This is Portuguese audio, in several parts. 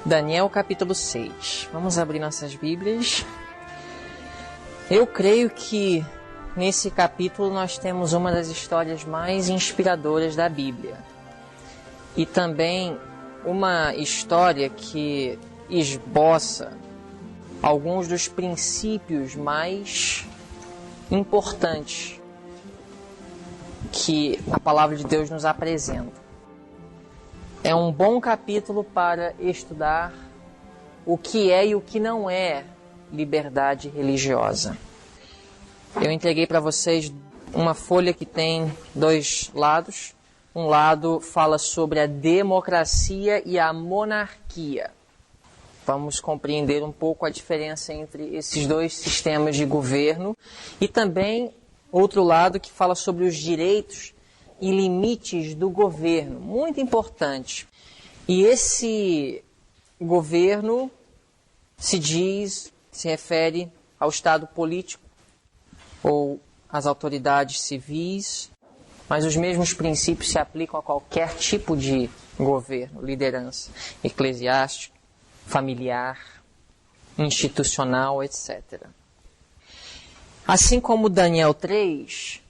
Daniel capítulo 6. Vamos abrir nossas Bíblias. Eu creio que nesse capítulo nós temos uma das histórias mais inspiradoras da Bíblia. E também uma história que esboça alguns dos princípios mais importantes que a palavra de Deus nos apresenta. É um bom capítulo para estudar o que é e o que não é liberdade religiosa. Eu entreguei para vocês uma folha que tem dois lados. Um lado fala sobre a democracia e a monarquia. Vamos compreender um pouco a diferença entre esses dois sistemas de governo. E também outro lado que fala sobre os direitos e limites do governo, muito importante. E esse governo se refere ao Estado político ou às autoridades civis, mas os mesmos princípios se aplicam a qualquer tipo de governo, liderança eclesiástica, familiar, institucional, etc. Assim como Daniel 3,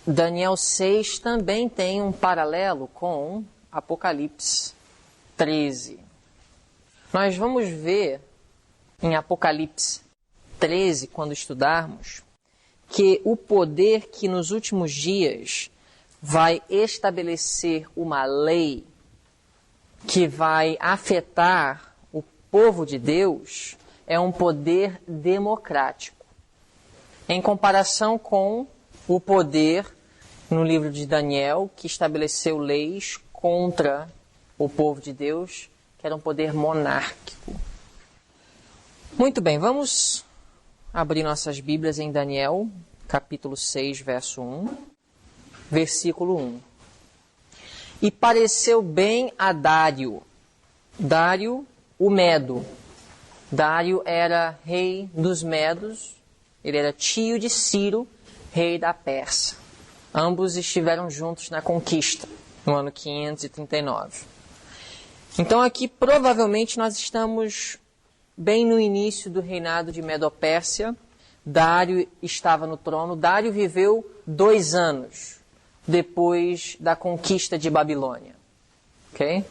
Daniel 6 também tem um paralelo com Apocalipse 13. Nós vamos ver em Apocalipse 13, quando estudarmos, que o poder que nos últimos dias vai estabelecer uma lei que vai afetar o povo de Deus é um poder democrático. Em comparação com o poder no livro de Daniel, que estabeleceu leis contra o povo de Deus, que era um poder monárquico. Muito bem, vamos abrir nossas Bíblias em Daniel, capítulo 6, verso 1, versículo 1. E pareceu bem a Dário, o Medo. Dário era rei dos Medos, ele era tio de Ciro, rei da Pérsia. Ambos estiveram juntos na conquista, no ano 539. Então aqui provavelmente nós estamos bem no início do reinado de Medo-Pérsia. Dário estava no trono. Dário viveu 2 anos depois da conquista de Babilônia. Ok?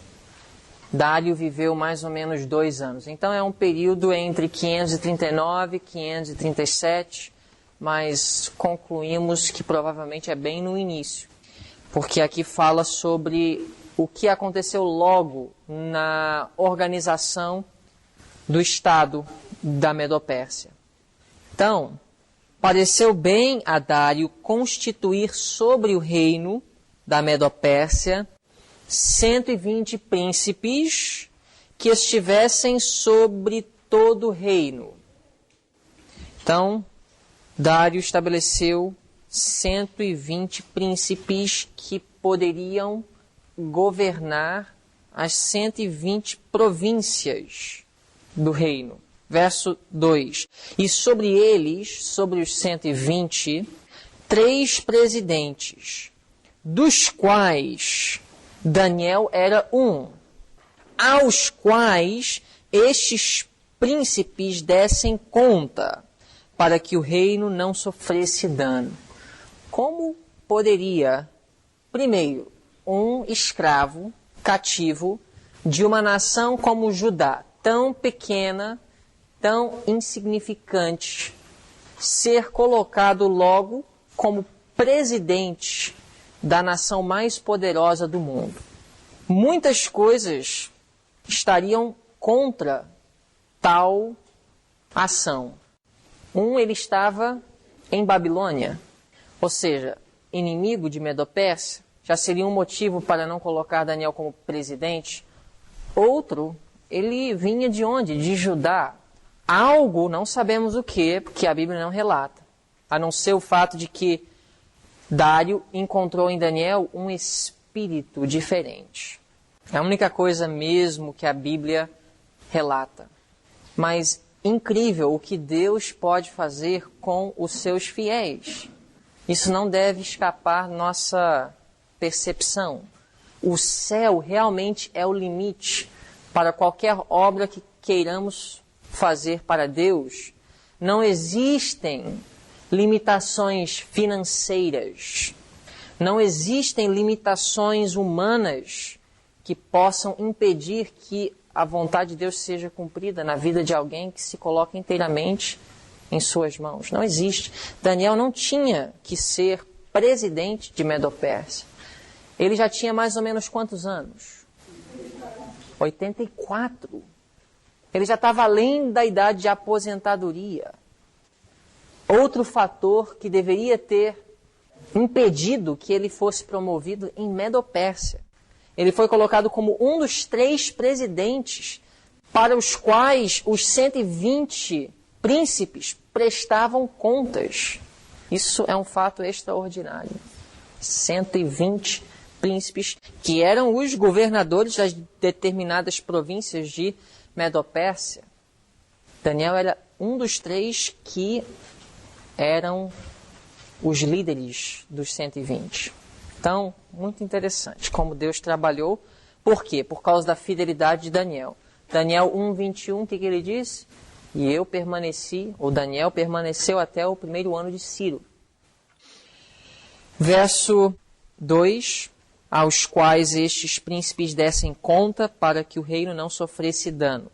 Dário viveu mais ou menos 2 anos. Então é um período entre 539 e 537, mas concluímos que provavelmente é bem no início, porque aqui fala sobre o que aconteceu logo na organização do Estado da Medo-Pérsia. Então, pareceu bem a Dário constituir sobre o reino da Medo-Pérsia 120 príncipes que estivessem sobre todo o reino. Então, Dário estabeleceu 120 príncipes que poderiam governar as 120 províncias do reino. Verso 2. E sobre eles, sobre os 120, 3 presidentes, dos quais Daniel era um, aos quais estes príncipes dessem conta, para que o reino não sofresse dano. Como poderia, primeiro, um escravo cativo de uma nação como Judá, tão pequena, tão insignificante, ser colocado logo como presidente da nação mais poderosa do mundo? Muitas coisas estariam contra tal ação. Ele estava em Babilônia, ou seja, inimigo de Medo-Pérsia, já seria um motivo para não colocar Daniel como presidente. Outro, ele vinha de onde? De Judá. Algo, não sabemos o que, porque a Bíblia não relata, a não ser o fato de que Dário encontrou em Daniel um espírito diferente. É a única coisa mesmo que a Bíblia relata. Mas incrível o que Deus pode fazer com os seus fiéis. Isso não deve escapar nossa percepção. O céu realmente é o limite para qualquer obra que queiramos fazer para Deus, não existem limitações financeiras, não existem limitações humanas que possam impedir que a vontade de Deus seja cumprida na vida de alguém que se coloca inteiramente em suas mãos. Não existe. Daniel não tinha que ser presidente de Medo-Pérsia. Ele já tinha mais ou menos quantos anos? 84. Ele já estava além da idade de aposentadoria. Outro fator que deveria ter impedido que ele fosse promovido em Medo-Pérsia. Ele foi colocado como um dos 3 presidentes para os quais os 120 príncipes prestavam contas. Isso é um fato extraordinário. 120 príncipes que eram os governadores das determinadas províncias de Medo-Pérsia. Daniel era um dos 3 que eram os líderes dos 120. Então, muito interessante como Deus trabalhou. Por quê? Por causa da fidelidade de Daniel. Daniel 1:21, o que ele disse? E eu permaneci, ou Daniel permaneceu até o 1º ano de Ciro. Verso 2, aos quais estes príncipes dessem conta para que o reino não sofresse dano.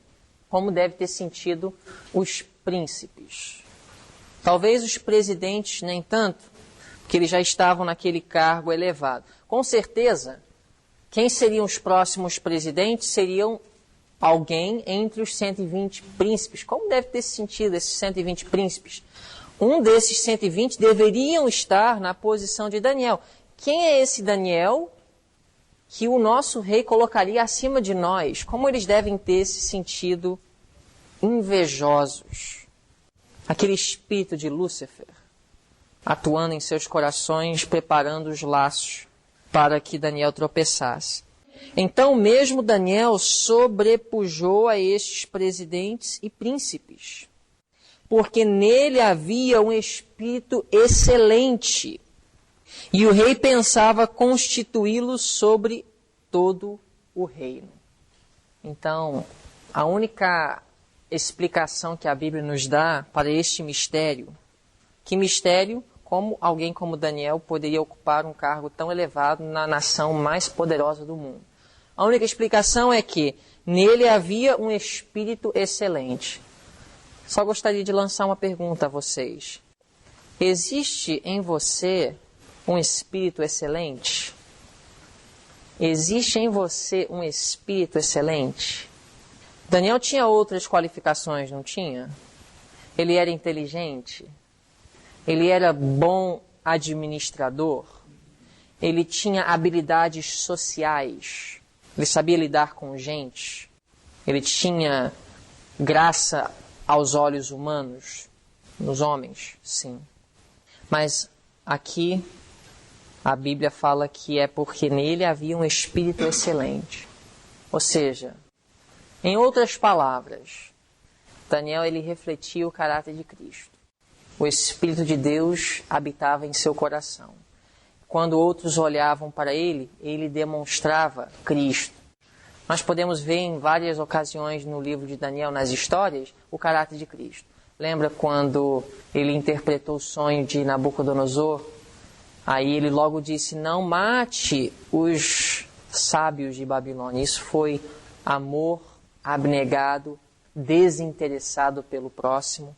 Como deve ter sentido os príncipes? Talvez os presidentes nem tanto, que eles já estavam naquele cargo elevado. Com certeza, quem seriam os próximos presidentes seriam alguém entre os 120 príncipes. Como deve ter sentido esses 120 príncipes? Um desses 120 deveriam estar na posição de Daniel. Quem é esse Daniel que o nosso rei colocaria acima de nós? Como eles devem ter se sentido invejosos? Aquele espírito de Lúcifer atuando em seus corações, preparando os laços para que Daniel tropeçasse. Então mesmo Daniel sobrepujou a estes presidentes e príncipes, porque nele havia um espírito excelente, e o rei pensava constituí-lo sobre todo o reino. Então, a única explicação que a Bíblia nos dá para este mistério, que mistério? Como alguém como Daniel poderia ocupar um cargo tão elevado na nação mais poderosa do mundo? A única explicação é que nele havia um espírito excelente. Só gostaria de lançar uma pergunta a vocês. Existe em você um espírito excelente? Existe em você um espírito excelente? Daniel tinha outras qualificações, não tinha? Ele era inteligente? Ele era bom administrador, ele tinha habilidades sociais, ele sabia lidar com gente, ele tinha graça aos olhos humanos, nos homens, sim. Mas aqui a Bíblia fala que é porque nele havia um espírito excelente. Ou seja, em outras palavras, Daniel ele refletia o caráter de Cristo. O Espírito de Deus habitava em seu coração. Quando outros olhavam para ele, ele demonstrava Cristo. Nós podemos ver em várias ocasiões no livro de Daniel, nas histórias, o caráter de Cristo. Lembra quando ele interpretou o sonho de Nabucodonosor? Aí ele logo disse, não mate os sábios de Babilônia. Isso foi amor abnegado, desinteressado pelo próximo.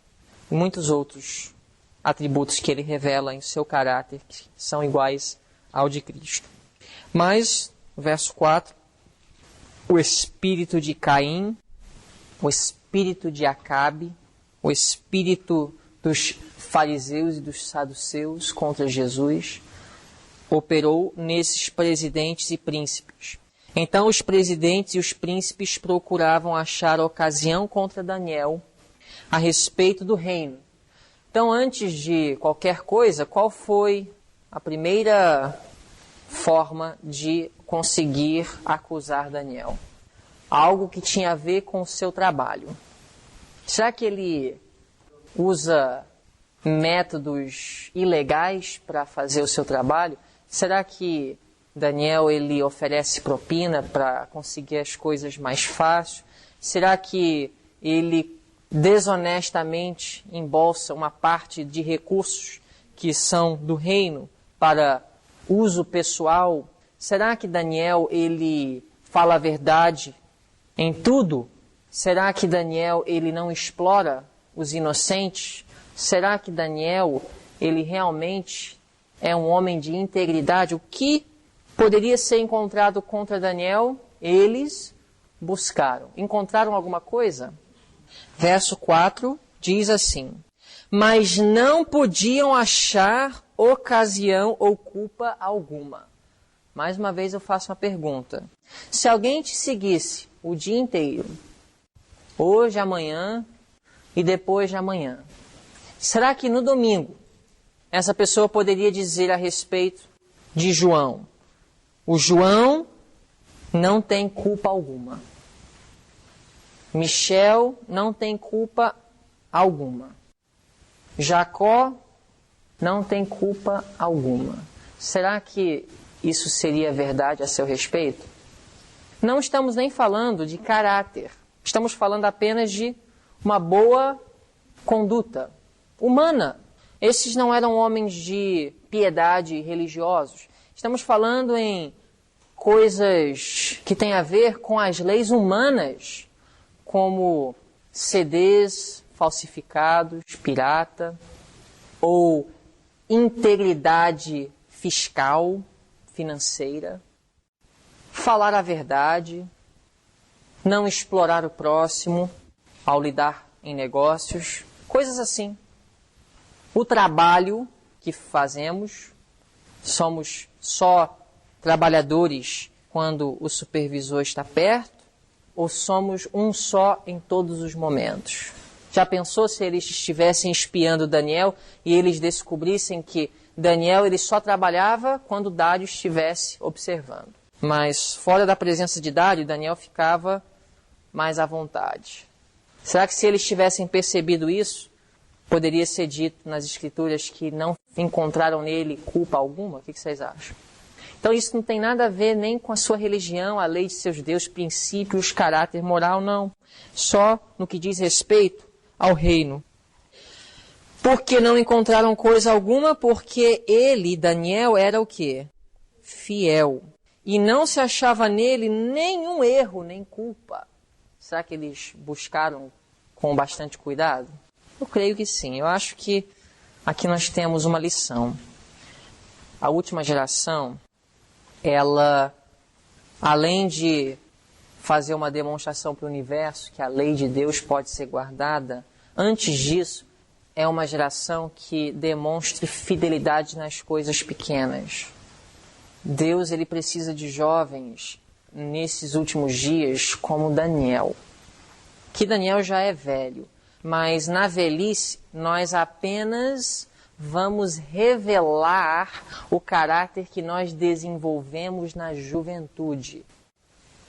E muitos outros atributos que ele revela em seu caráter, que são iguais ao de Cristo. Mas, verso 4, o espírito de Caim, o espírito de Acabe, o espírito dos fariseus e dos saduceus contra Jesus, operou nesses presidentes e príncipes. Então os presidentes e os príncipes procuravam achar ocasião contra Daniel a respeito do reino. Então, antes de qualquer coisa, qual foi a primeira forma de conseguir acusar Daniel? Algo que tinha a ver com o seu trabalho. Será que ele usa métodos ilegais para fazer o seu trabalho? Será que Daniel ele oferece propina para conseguir as coisas mais fácil? Será que ele desonestamente embolsa uma parte de recursos que são do reino para uso pessoal? Será que Daniel ele fala a verdade em tudo? Será que Daniel ele não explora os inocentes? Será que Daniel ele realmente é um homem de integridade? O que poderia ser encontrado contra Daniel? Eles buscaram. Encontraram alguma coisa? Verso 4 diz assim: mas não podiam achar ocasião ou culpa alguma. Mais uma vez eu faço uma pergunta. Se alguém te seguisse o dia inteiro, hoje, amanhã e depois de amanhã, será que no domingo essa pessoa poderia dizer a respeito de João: o João não tem culpa alguma. Michel não tem culpa alguma. Jacó não tem culpa alguma. Será que isso seria verdade a seu respeito? Não estamos nem falando de caráter. Estamos falando apenas de uma boa conduta humana. Esses não eram homens de piedade religiosos. Estamos falando em coisas que têm a ver com as leis humanas, como CDs falsificados, pirata, ou integridade fiscal, financeira, falar a verdade, não explorar o próximo ao lidar em negócios, coisas assim. O trabalho que fazemos, somos só trabalhadores quando o supervisor está perto, ou somos um só em todos os momentos? Já pensou se eles estivessem espiando Daniel e eles descobrissem que Daniel ele só trabalhava quando Dário estivesse observando? Mas fora da presença de Dário, Daniel ficava mais à vontade. Será que se eles tivessem percebido isso, poderia ser dito nas Escrituras que não encontraram nele culpa alguma? O que vocês acham? Então isso não tem nada a ver nem com a sua religião, a lei de seus deuses, princípios, caráter moral, não. Só no que diz respeito ao reino. Porque não encontraram coisa alguma? Porque ele, Daniel, era o quê? Fiel. E não se achava nele nenhum erro, nem culpa. Será que eles buscaram com bastante cuidado? Eu creio que sim. Eu acho que aqui nós temos uma lição. A última geração, ela, além de fazer uma demonstração para o universo que a lei de Deus pode ser guardada, antes disso, é uma geração que demonstre fidelidade nas coisas pequenas. Deus ele precisa de jovens nesses últimos dias como Daniel. Que Daniel já é velho, mas na velhice nós apenas vamos revelar o caráter que nós desenvolvemos na juventude.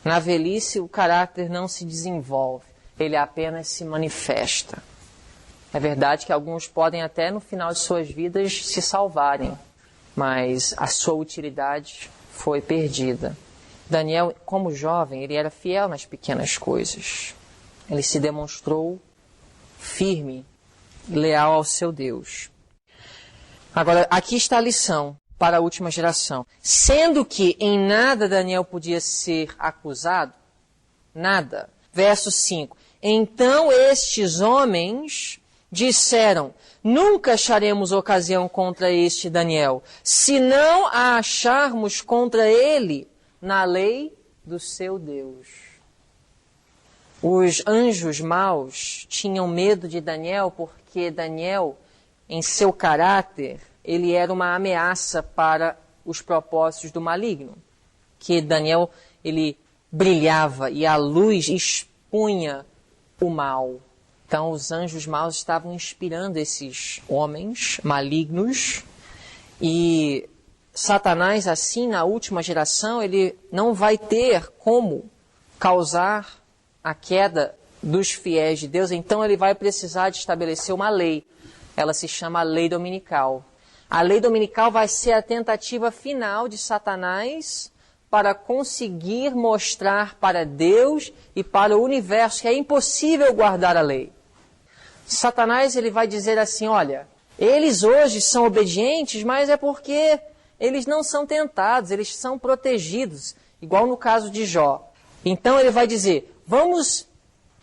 Na velhice o caráter não se desenvolve, ele apenas se manifesta. É verdade que alguns podem até no final de suas vidas se salvarem, mas a sua utilidade foi perdida. Daniel, como jovem, ele era fiel nas pequenas coisas. Ele se demonstrou firme, leal ao seu Deus. Agora, aqui está a lição para a última geração. Sendo que em nada Daniel podia ser acusado, nada. Verso 5. Então estes homens disseram: nunca acharemos ocasião contra este Daniel, se não a acharmos contra ele na lei do seu Deus. Os anjos maus tinham medo de Daniel porque Daniel, em seu caráter, ele era uma ameaça para os propósitos do maligno. Que Daniel, ele brilhava e a luz expunha o mal. Então os anjos maus estavam inspirando esses homens malignos e Satanás, assim, na última geração, ele não vai ter como causar a queda dos fiéis de Deus, então ele vai precisar de estabelecer uma lei. Ela se chama a lei dominical. A lei dominical vai ser a tentativa final de Satanás para conseguir mostrar para Deus e para o universo que é impossível guardar a lei. Satanás ele vai dizer assim, olha, eles hoje são obedientes, mas é porque eles não são tentados, eles são protegidos, igual no caso de Jó. Então ele vai dizer, vamos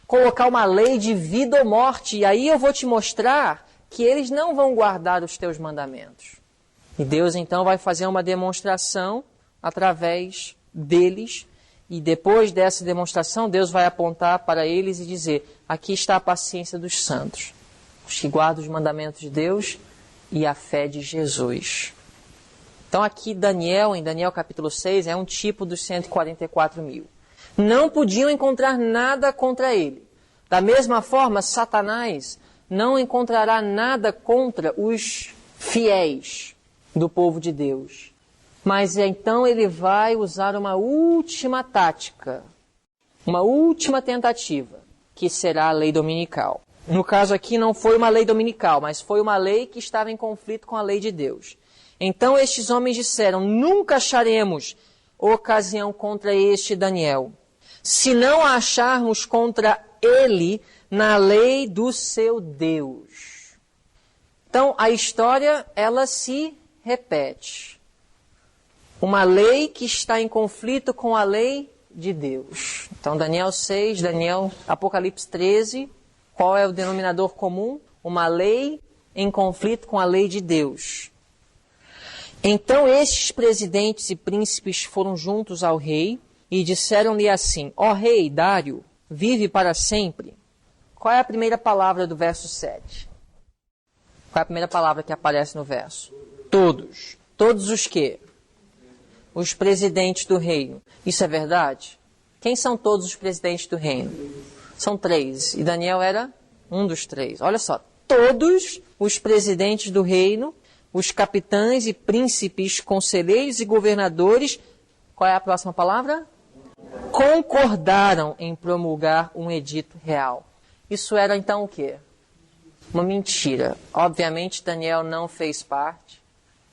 colocar uma lei de vida ou morte, e aí eu vou te mostrar que eles não vão guardar os teus mandamentos. E Deus então vai fazer uma demonstração através deles, e depois dessa demonstração Deus vai apontar para eles e dizer, aqui está a paciência dos santos, os que guardam os mandamentos de Deus e a fé de Jesus. Então aqui Daniel, em Daniel capítulo 6, é um tipo dos 144 mil. Não podiam encontrar nada contra ele. Da mesma forma, Satanás não encontrará nada contra os fiéis do povo de Deus. Mas então ele vai usar uma última tática, uma última tentativa, que será a lei dominical. No caso aqui não foi uma lei dominical, mas foi uma lei que estava em conflito com a lei de Deus. Então estes homens disseram, nunca acharemos ocasião contra este Daniel, se não a acharmos contra ele na lei do seu Deus. Então a história, ela se repete. Uma lei que está em conflito com a lei de Deus. Então Daniel 6, Apocalipse 13, qual é o denominador comum? Uma lei em conflito com a lei de Deus. Então estes presidentes e príncipes foram juntos ao rei e disseram-lhe assim, ó rei Dário, vive para sempre. Qual é a primeira palavra do verso 7? Qual é a primeira palavra que aparece no verso? Todos. Todos os quê? Os presidentes do reino. Isso é verdade? Quem são todos os presidentes do reino? São 3. E Daniel era um dos 3. Olha só. Todos os presidentes do reino, os capitães e príncipes, conselheiros e governadores, qual é a próxima palavra? Concordaram em promulgar um edito real. Isso era então o quê? Uma mentira. Obviamente Daniel não fez parte.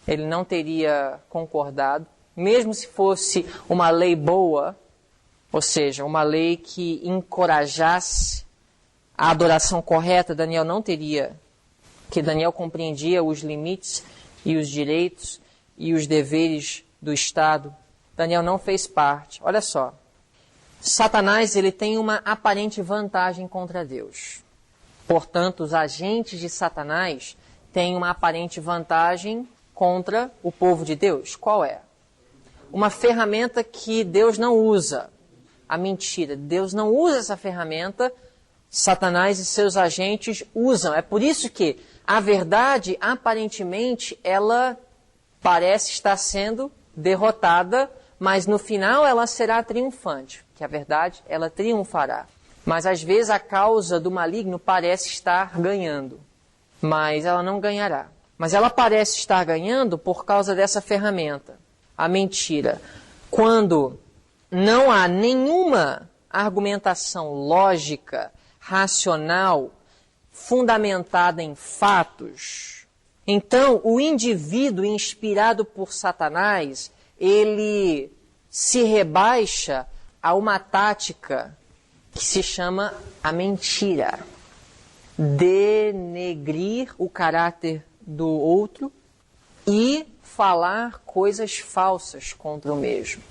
Ele não teria concordado. Mesmo se fosse uma lei boa, ou seja, uma lei que encorajasse a adoração correta, Daniel não teria, porque Daniel compreendia os limites e os direitos e os deveres do Estado. Daniel não fez parte. Olha só, Satanás ele tem uma aparente vantagem contra Deus. Portanto, os agentes de Satanás têm uma aparente vantagem contra o povo de Deus. Qual é? Uma ferramenta que Deus não usa. A mentira. Deus não usa essa ferramenta. Satanás e seus agentes usam. É por isso que a verdade, aparentemente, ela parece estar sendo derrotada, mas no final ela será triunfante. Que a verdade, ela triunfará. Mas às vezes a causa do maligno parece estar ganhando. Mas ela não ganhará. Mas ela parece estar ganhando por causa dessa ferramenta. A mentira. Quando não há nenhuma argumentação lógica, racional, fundamentada em fatos, então o indivíduo inspirado por Satanás, ele se rebaixa a uma tática que se chama a mentira. Denegrir o caráter do outro e falar coisas falsas contra o mesmo.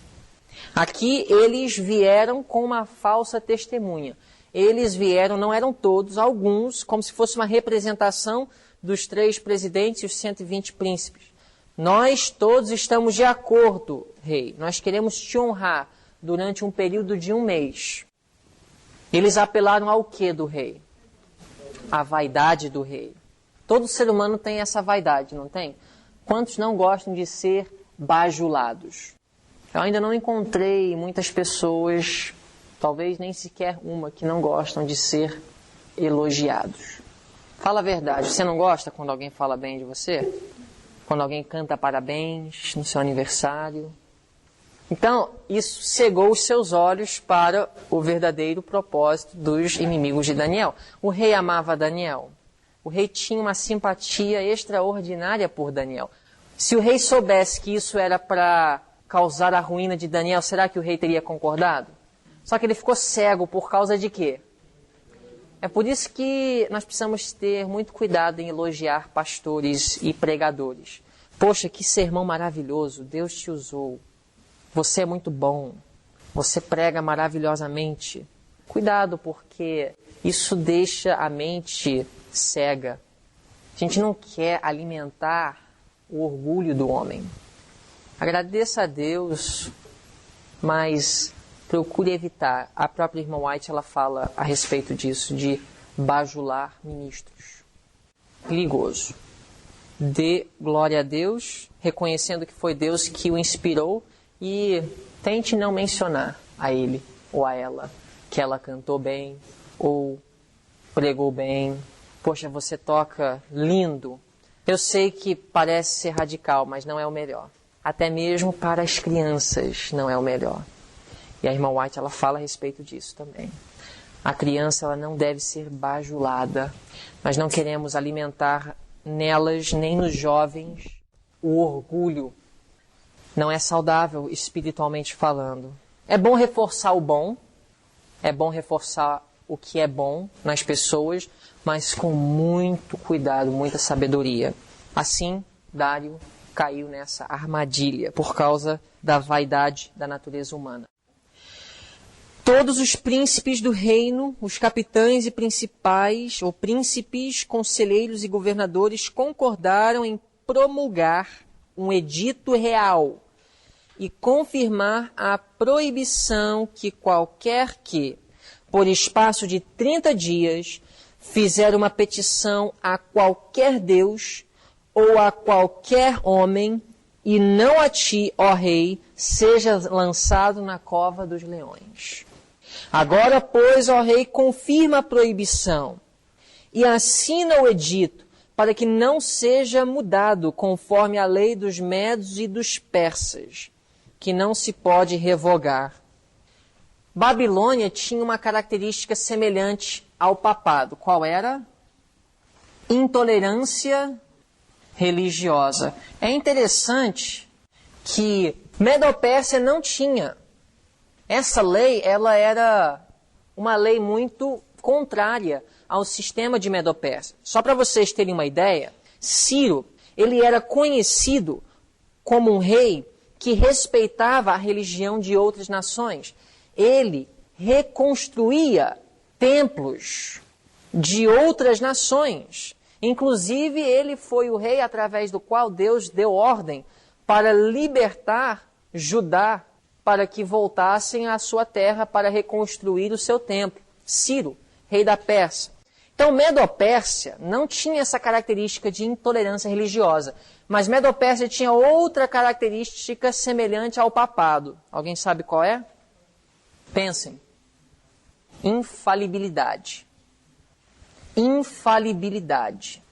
Aqui eles vieram com uma falsa testemunha. Eles vieram, não eram todos, alguns, como se fosse uma representação dos 3 presidentes e os 120 príncipes. Nós todos estamos de acordo, rei. Nós queremos te honrar durante um período de 1 mês. Eles apelaram ao quê do rei? A vaidade do rei. Todo ser humano tem essa vaidade, não tem? Quantos não gostam de ser bajulados? Eu ainda não encontrei muitas pessoas, talvez nem sequer uma, que não gostam de ser elogiados. Fala a verdade, você não gosta quando alguém fala bem de você? Quando alguém canta parabéns no seu aniversário? Então, isso cegou os seus olhos para o verdadeiro propósito dos inimigos de Daniel. O rei amava Daniel. O rei tinha uma simpatia extraordinária por Daniel. Se o rei soubesse que isso era para causar a ruína de Daniel, será que o rei teria concordado? Só que ele ficou cego por causa de quê? É por isso que nós precisamos ter muito cuidado em elogiar pastores e pregadores. Poxa, que sermão maravilhoso, Deus te usou. Você é muito bom, você prega maravilhosamente. Cuidado, porque isso deixa a mente cega. A gente não quer alimentar o orgulho do homem. Agradeça a Deus, mas procure evitar. A própria irmã White, ela fala a respeito disso, de bajular ministros. Perigoso. Dê glória a Deus, reconhecendo que foi Deus que o inspirou, e tente não mencionar a ele ou a ela que ela cantou bem ou pregou bem. Poxa, você toca lindo. Eu sei que parece ser radical, mas não é o melhor. Até mesmo para as crianças não é o melhor. E a irmã White, ela fala a respeito disso também. A criança, ela não deve ser bajulada. Nós não queremos alimentar nelas, nem nos jovens, o orgulho. Não é saudável espiritualmente falando. É bom reforçar o bom, é bom reforçar o que é bom nas pessoas, mas com muito cuidado, muita sabedoria. Assim, Dário caiu nessa armadilha por causa da vaidade da natureza humana. Todos os príncipes do reino, os capitães e principais, ou príncipes, conselheiros e governadores concordaram em promulgar um edito real e confirmar a proibição que qualquer que, por espaço de 30 dias, fizer uma petição a qualquer Deus ou a qualquer homem, e não a ti, ó rei, seja lançado na cova dos leões. Agora, pois, ó rei, confirma a proibição e assina o edito para que não seja mudado conforme a lei dos medos e dos persas, que não se pode revogar. Babilônia tinha uma característica semelhante ao papado. Qual era? Intolerância religiosa. É interessante que Medo-Pérsia não tinha. Essa lei, ela era uma lei muito contrária ao sistema de Medo-Pérsia. Só para vocês terem uma ideia, Ciro, ele era conhecido como um rei que respeitava a religião de outras nações. Ele reconstruía templos de outras nações. Inclusive, ele foi o rei através do qual Deus deu ordem para libertar Judá, para que voltassem à sua terra para reconstruir o seu templo. Ciro, rei da Pérsia. Então, Medo-Pérsia não tinha essa característica de intolerância religiosa, mas Medo-Pérsia tinha outra característica semelhante ao papado. Alguém sabe qual é? Pensem. Infalibilidade. Infalibilidade.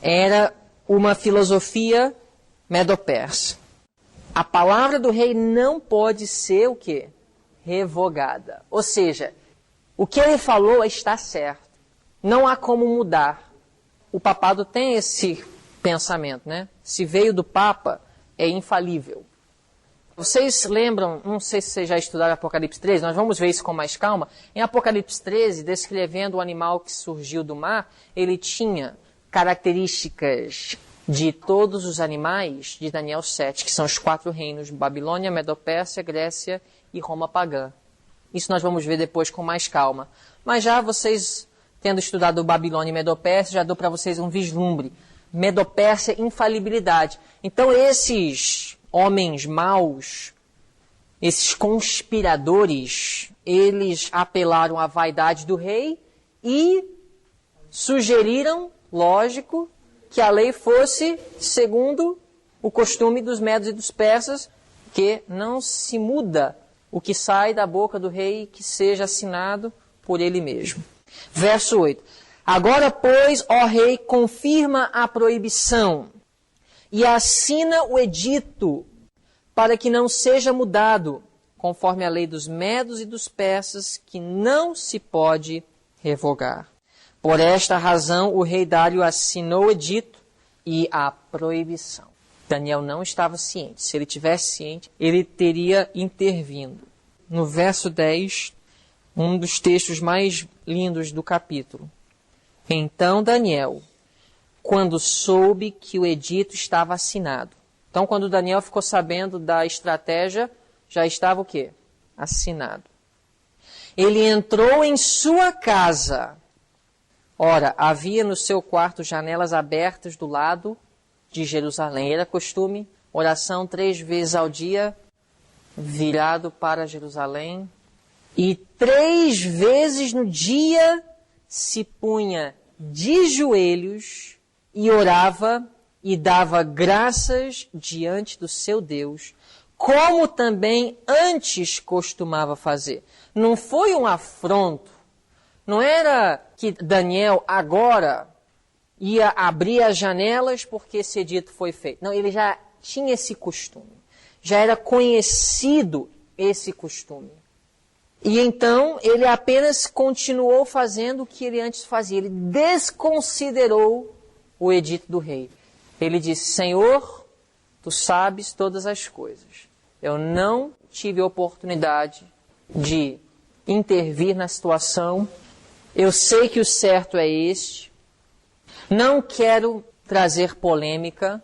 Era uma filosofia Medo-Persa. A palavra do rei não pode ser o quê? Revogada. Ou seja, o que ele falou está certo. Não há como mudar. O papado tem esse pensamento, né? Se veio do Papa, é infalível. Vocês lembram, não sei se vocês já estudaram Apocalipse 13, nós vamos ver isso com mais calma. Em Apocalipse 13, descrevendo o animal que surgiu do mar, ele tinha características de todos os animais de Daniel 7, que são os 4 reinos, Babilônia, Medo-Pérsia, Grécia e Roma pagã. Isso nós vamos ver depois com mais calma. Mas já vocês, tendo estudado Babilônia e Medo-Pérsia, já dou para vocês um vislumbre. Medo-Pérsia, infalibilidade. Então esses homens maus, esses conspiradores, eles apelaram à vaidade do rei e sugeriram, lógico, que a lei fosse segundo o costume dos medos e dos persas, que não se muda o que sai da boca do rei, que seja assinado por ele mesmo. Verso 8. Agora, pois, ó rei, confirma a proibição e assina o edito para que não seja mudado, conforme a lei dos medos e dos persas, que não se pode revogar. Por esta razão, o rei Dário assinou o edito e a proibição. Daniel não estava ciente. Se ele tivesse ciente, ele teria intervindo. No verso 10, um dos textos mais lindos do capítulo. Então Daniel, quando soube que o edito estava assinado. Então, quando Daniel ficou sabendo da estratégia, já estava o quê? Assinado. Ele entrou em sua casa. Ora, havia no seu quarto janelas abertas do lado de Jerusalém. Era costume, oração 3 vezes ao dia, virado para Jerusalém. E 3 vezes no dia se punha de joelhos e orava e dava graças diante do seu Deus, como também antes costumava fazer. Não foi um afronto. Não era que Daniel agora ia abrir as janelas porque esse edito foi feito. Não, ele já tinha esse costume. Já era conhecido esse costume. E então ele apenas continuou fazendo o que ele antes fazia. Ele desconsiderou o edito do rei. Ele disse: Senhor, tu sabes todas as coisas. Eu não tive oportunidade de intervir na situação. Eu sei que o certo é este. Não quero trazer polêmica,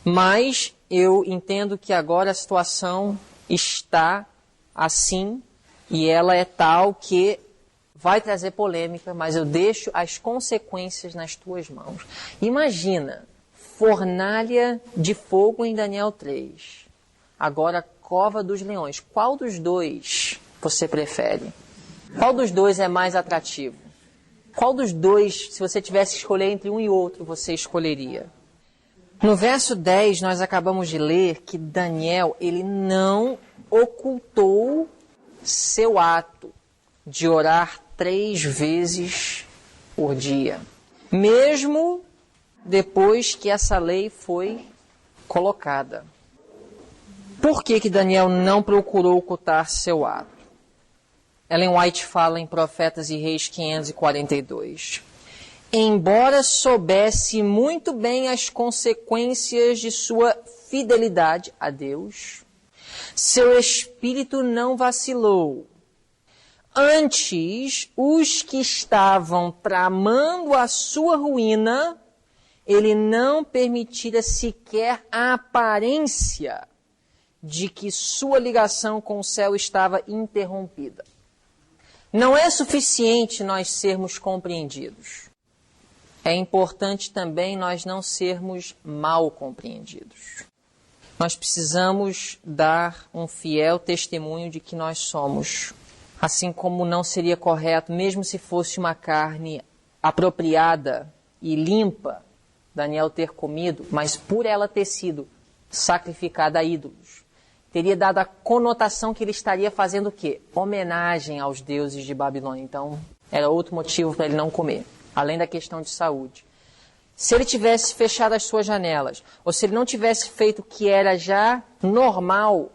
mas eu entendo que agora a situação está assim e ela é tal que vai trazer polêmica, mas eu deixo as consequências nas tuas mãos. Imagina, fornalha de fogo em Daniel 3. Agora, cova dos leões. Qual dos dois você prefere? Qual dos dois é mais atrativo? Qual dos dois, se você tivesse que escolher entre um e outro, você escolheria? No verso 10, nós acabamos de ler que Daniel, ele não ocultou seu ato de orar 3 vezes por dia. Mesmo depois que essa lei foi colocada. Por que Daniel não procurou ocultar seu ato? Ellen White fala em Profetas e Reis 542. Embora soubesse muito bem as consequências de sua fidelidade a Deus, seu espírito não vacilou. Antes, os que estavam tramando a sua ruína, ele não permitira sequer a aparência de que sua ligação com o céu estava interrompida. Não é suficiente nós sermos compreendidos. É importante também nós não sermos mal compreendidos. Nós precisamos dar um fiel testemunho de que nós somos. Assim como não seria correto, mesmo se fosse uma carne apropriada e limpa, Daniel ter comido, mas por ela ter sido sacrificada a ídolos, teria dado a conotação que ele estaria fazendo o quê? Homenagem aos deuses de Babilônia. Então, era outro motivo para ele não comer, além da questão de saúde. Se ele tivesse fechado as suas janelas, ou se ele não tivesse feito o que era já normal,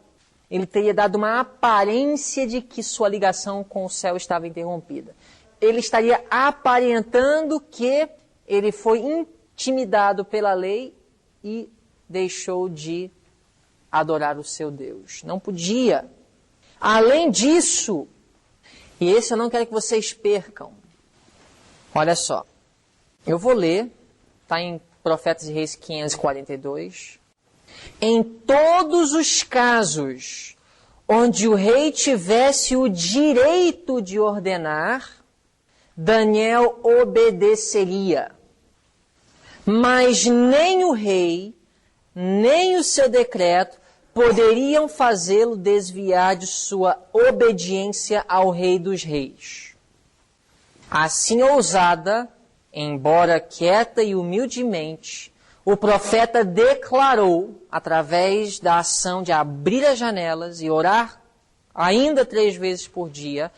ele teria dado uma aparência de que sua ligação com o céu estava interrompida. Ele estaria aparentando que ele foi intimidado pela lei e deixou de adorar o seu Deus. Não podia. Além disso, e esse eu não quero que vocês percam. Olha só. Eu vou ler, está em Profetas e Reis 542. Em todos os casos onde o rei tivesse o direito de ordenar, Daniel obedeceria. Mas nem o rei, nem o seu decreto poderiam fazê-lo desviar de sua obediência ao Rei dos Reis. Assim ousada, embora quieta e humildemente, o profeta declarou, através da ação de abrir as janelas e orar ainda 3 vezes por dia,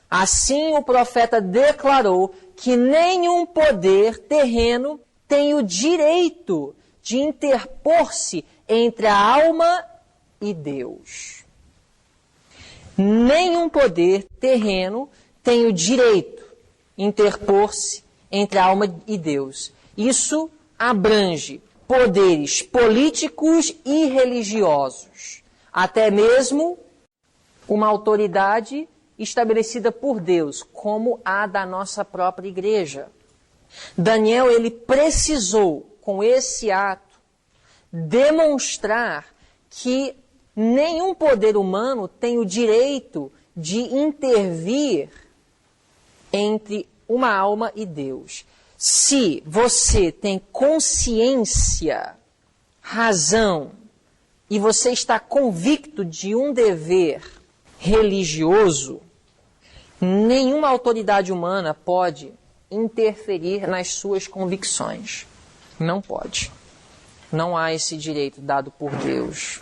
assim o profeta declarou que nenhum poder terreno tem o direito de interpor-se entre a alma e Deus. Nenhum poder terreno tem o direito de interpor-se entre a alma e Deus. Isso abrange poderes políticos e religiosos, até mesmo uma autoridade estabelecida por Deus, como a da nossa própria igreja. Daniel, ele precisou, com esse ato, demonstrar que nenhum poder humano tem o direito de intervir entre uma alma e Deus. Se você tem consciência, razão, e você está convicto de um dever religioso, nenhuma autoridade humana pode interferir nas suas convicções. Não pode. Não há esse direito dado por Deus.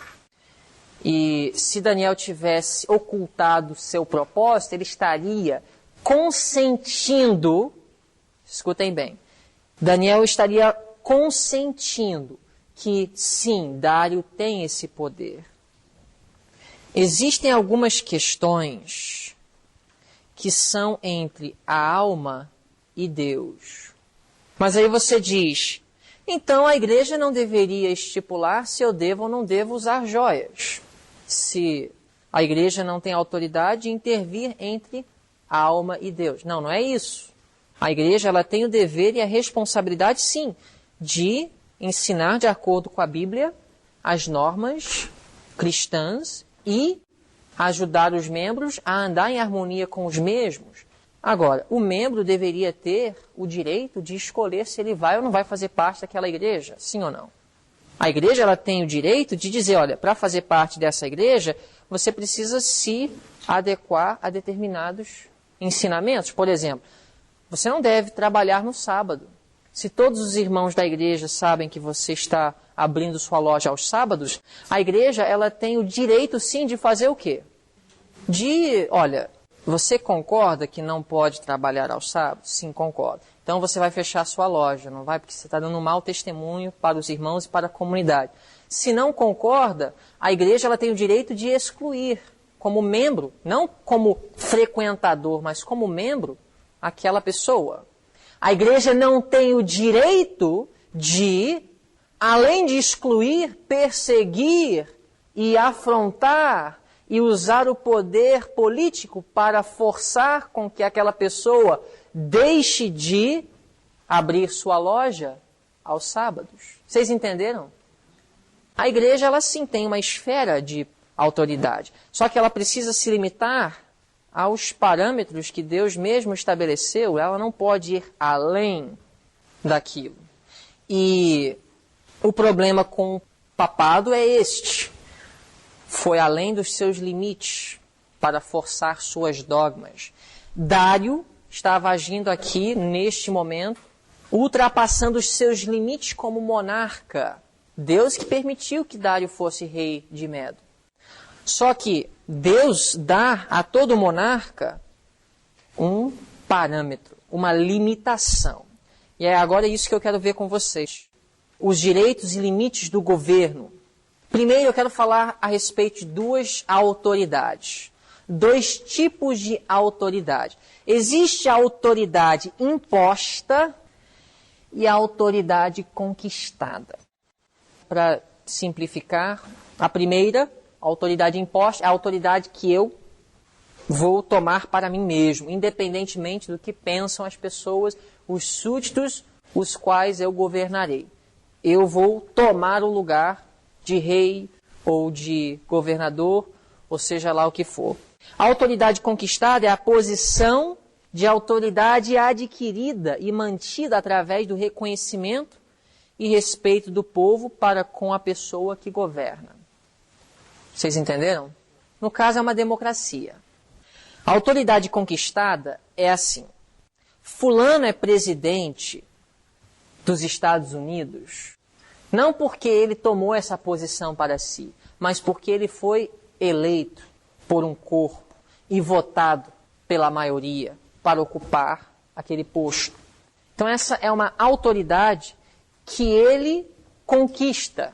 E se Daniel tivesse ocultado seu propósito, ele estaria consentindo, escutem bem, Daniel estaria consentindo que sim, Dário tem esse poder. Existem algumas questões que são entre a alma e Deus. Mas aí você diz, então a igreja não deveria estipular se eu devo ou não devo usar joias. Se a igreja não tem autoridade de intervir entre a alma e Deus. Não, não é isso. A igreja ela tem o dever e a responsabilidade, sim, de ensinar de acordo com a Bíblia as normas cristãs e ajudar os membros a andar em harmonia com os mesmos. Agora, o membro deveria ter o direito de escolher se ele vai ou não vai fazer parte daquela igreja, sim ou não. A igreja ela tem o direito de dizer, olha, para fazer parte dessa igreja, você precisa se adequar a determinados ensinamentos. Por exemplo, você não deve trabalhar no sábado. Se todos os irmãos da igreja sabem que você está abrindo sua loja aos sábados, a igreja ela tem o direito sim de fazer o quê? Olha, você concorda que não pode trabalhar aos sábados? Sim, concordo. Então você vai fechar a sua loja, não vai? Porque você está dando um mau testemunho para os irmãos e para a comunidade. Se não concorda, a igreja ela tem o direito de excluir como membro, não como frequentador, mas como membro, aquela pessoa. A igreja não tem o direito de, além de excluir, perseguir e afrontar e usar o poder político para forçar com que aquela pessoa deixe de abrir sua loja aos sábados. Vocês entenderam? A igreja, ela sim tem uma esfera de autoridade, só que ela precisa se limitar aos parâmetros que Deus mesmo estabeleceu, ela não pode ir além daquilo. E o problema com o papado é este. Foi além dos seus limites para forçar suas dogmas. Dário estava agindo aqui, neste momento, ultrapassando os seus limites como monarca. Deus que permitiu que Dário fosse rei de Medo. Só que Deus dá a todo monarca um parâmetro, uma limitação. E é agora isso que eu quero ver com vocês. Os direitos e limites do governo. Primeiro eu quero falar a respeito de duas autoridades. Dois tipos de autoridade. Existe a autoridade imposta e a autoridade conquistada. Para simplificar, a primeira, a autoridade imposta, é a autoridade que eu vou tomar para mim mesmo, independentemente do que pensam as pessoas, os súditos, os quais eu governarei. Eu vou tomar o lugar de rei ou de governador, ou seja lá o que for. A autoridade conquistada é a posição de autoridade adquirida e mantida através do reconhecimento e respeito do povo para com a pessoa que governa. Vocês entenderam? No caso, é uma democracia. A autoridade conquistada é assim. Fulano é presidente dos Estados Unidos, não porque ele tomou essa posição para si, mas porque ele foi eleito por um corpo e votado pela maioria para ocupar aquele posto. Então essa é uma autoridade que ele conquista.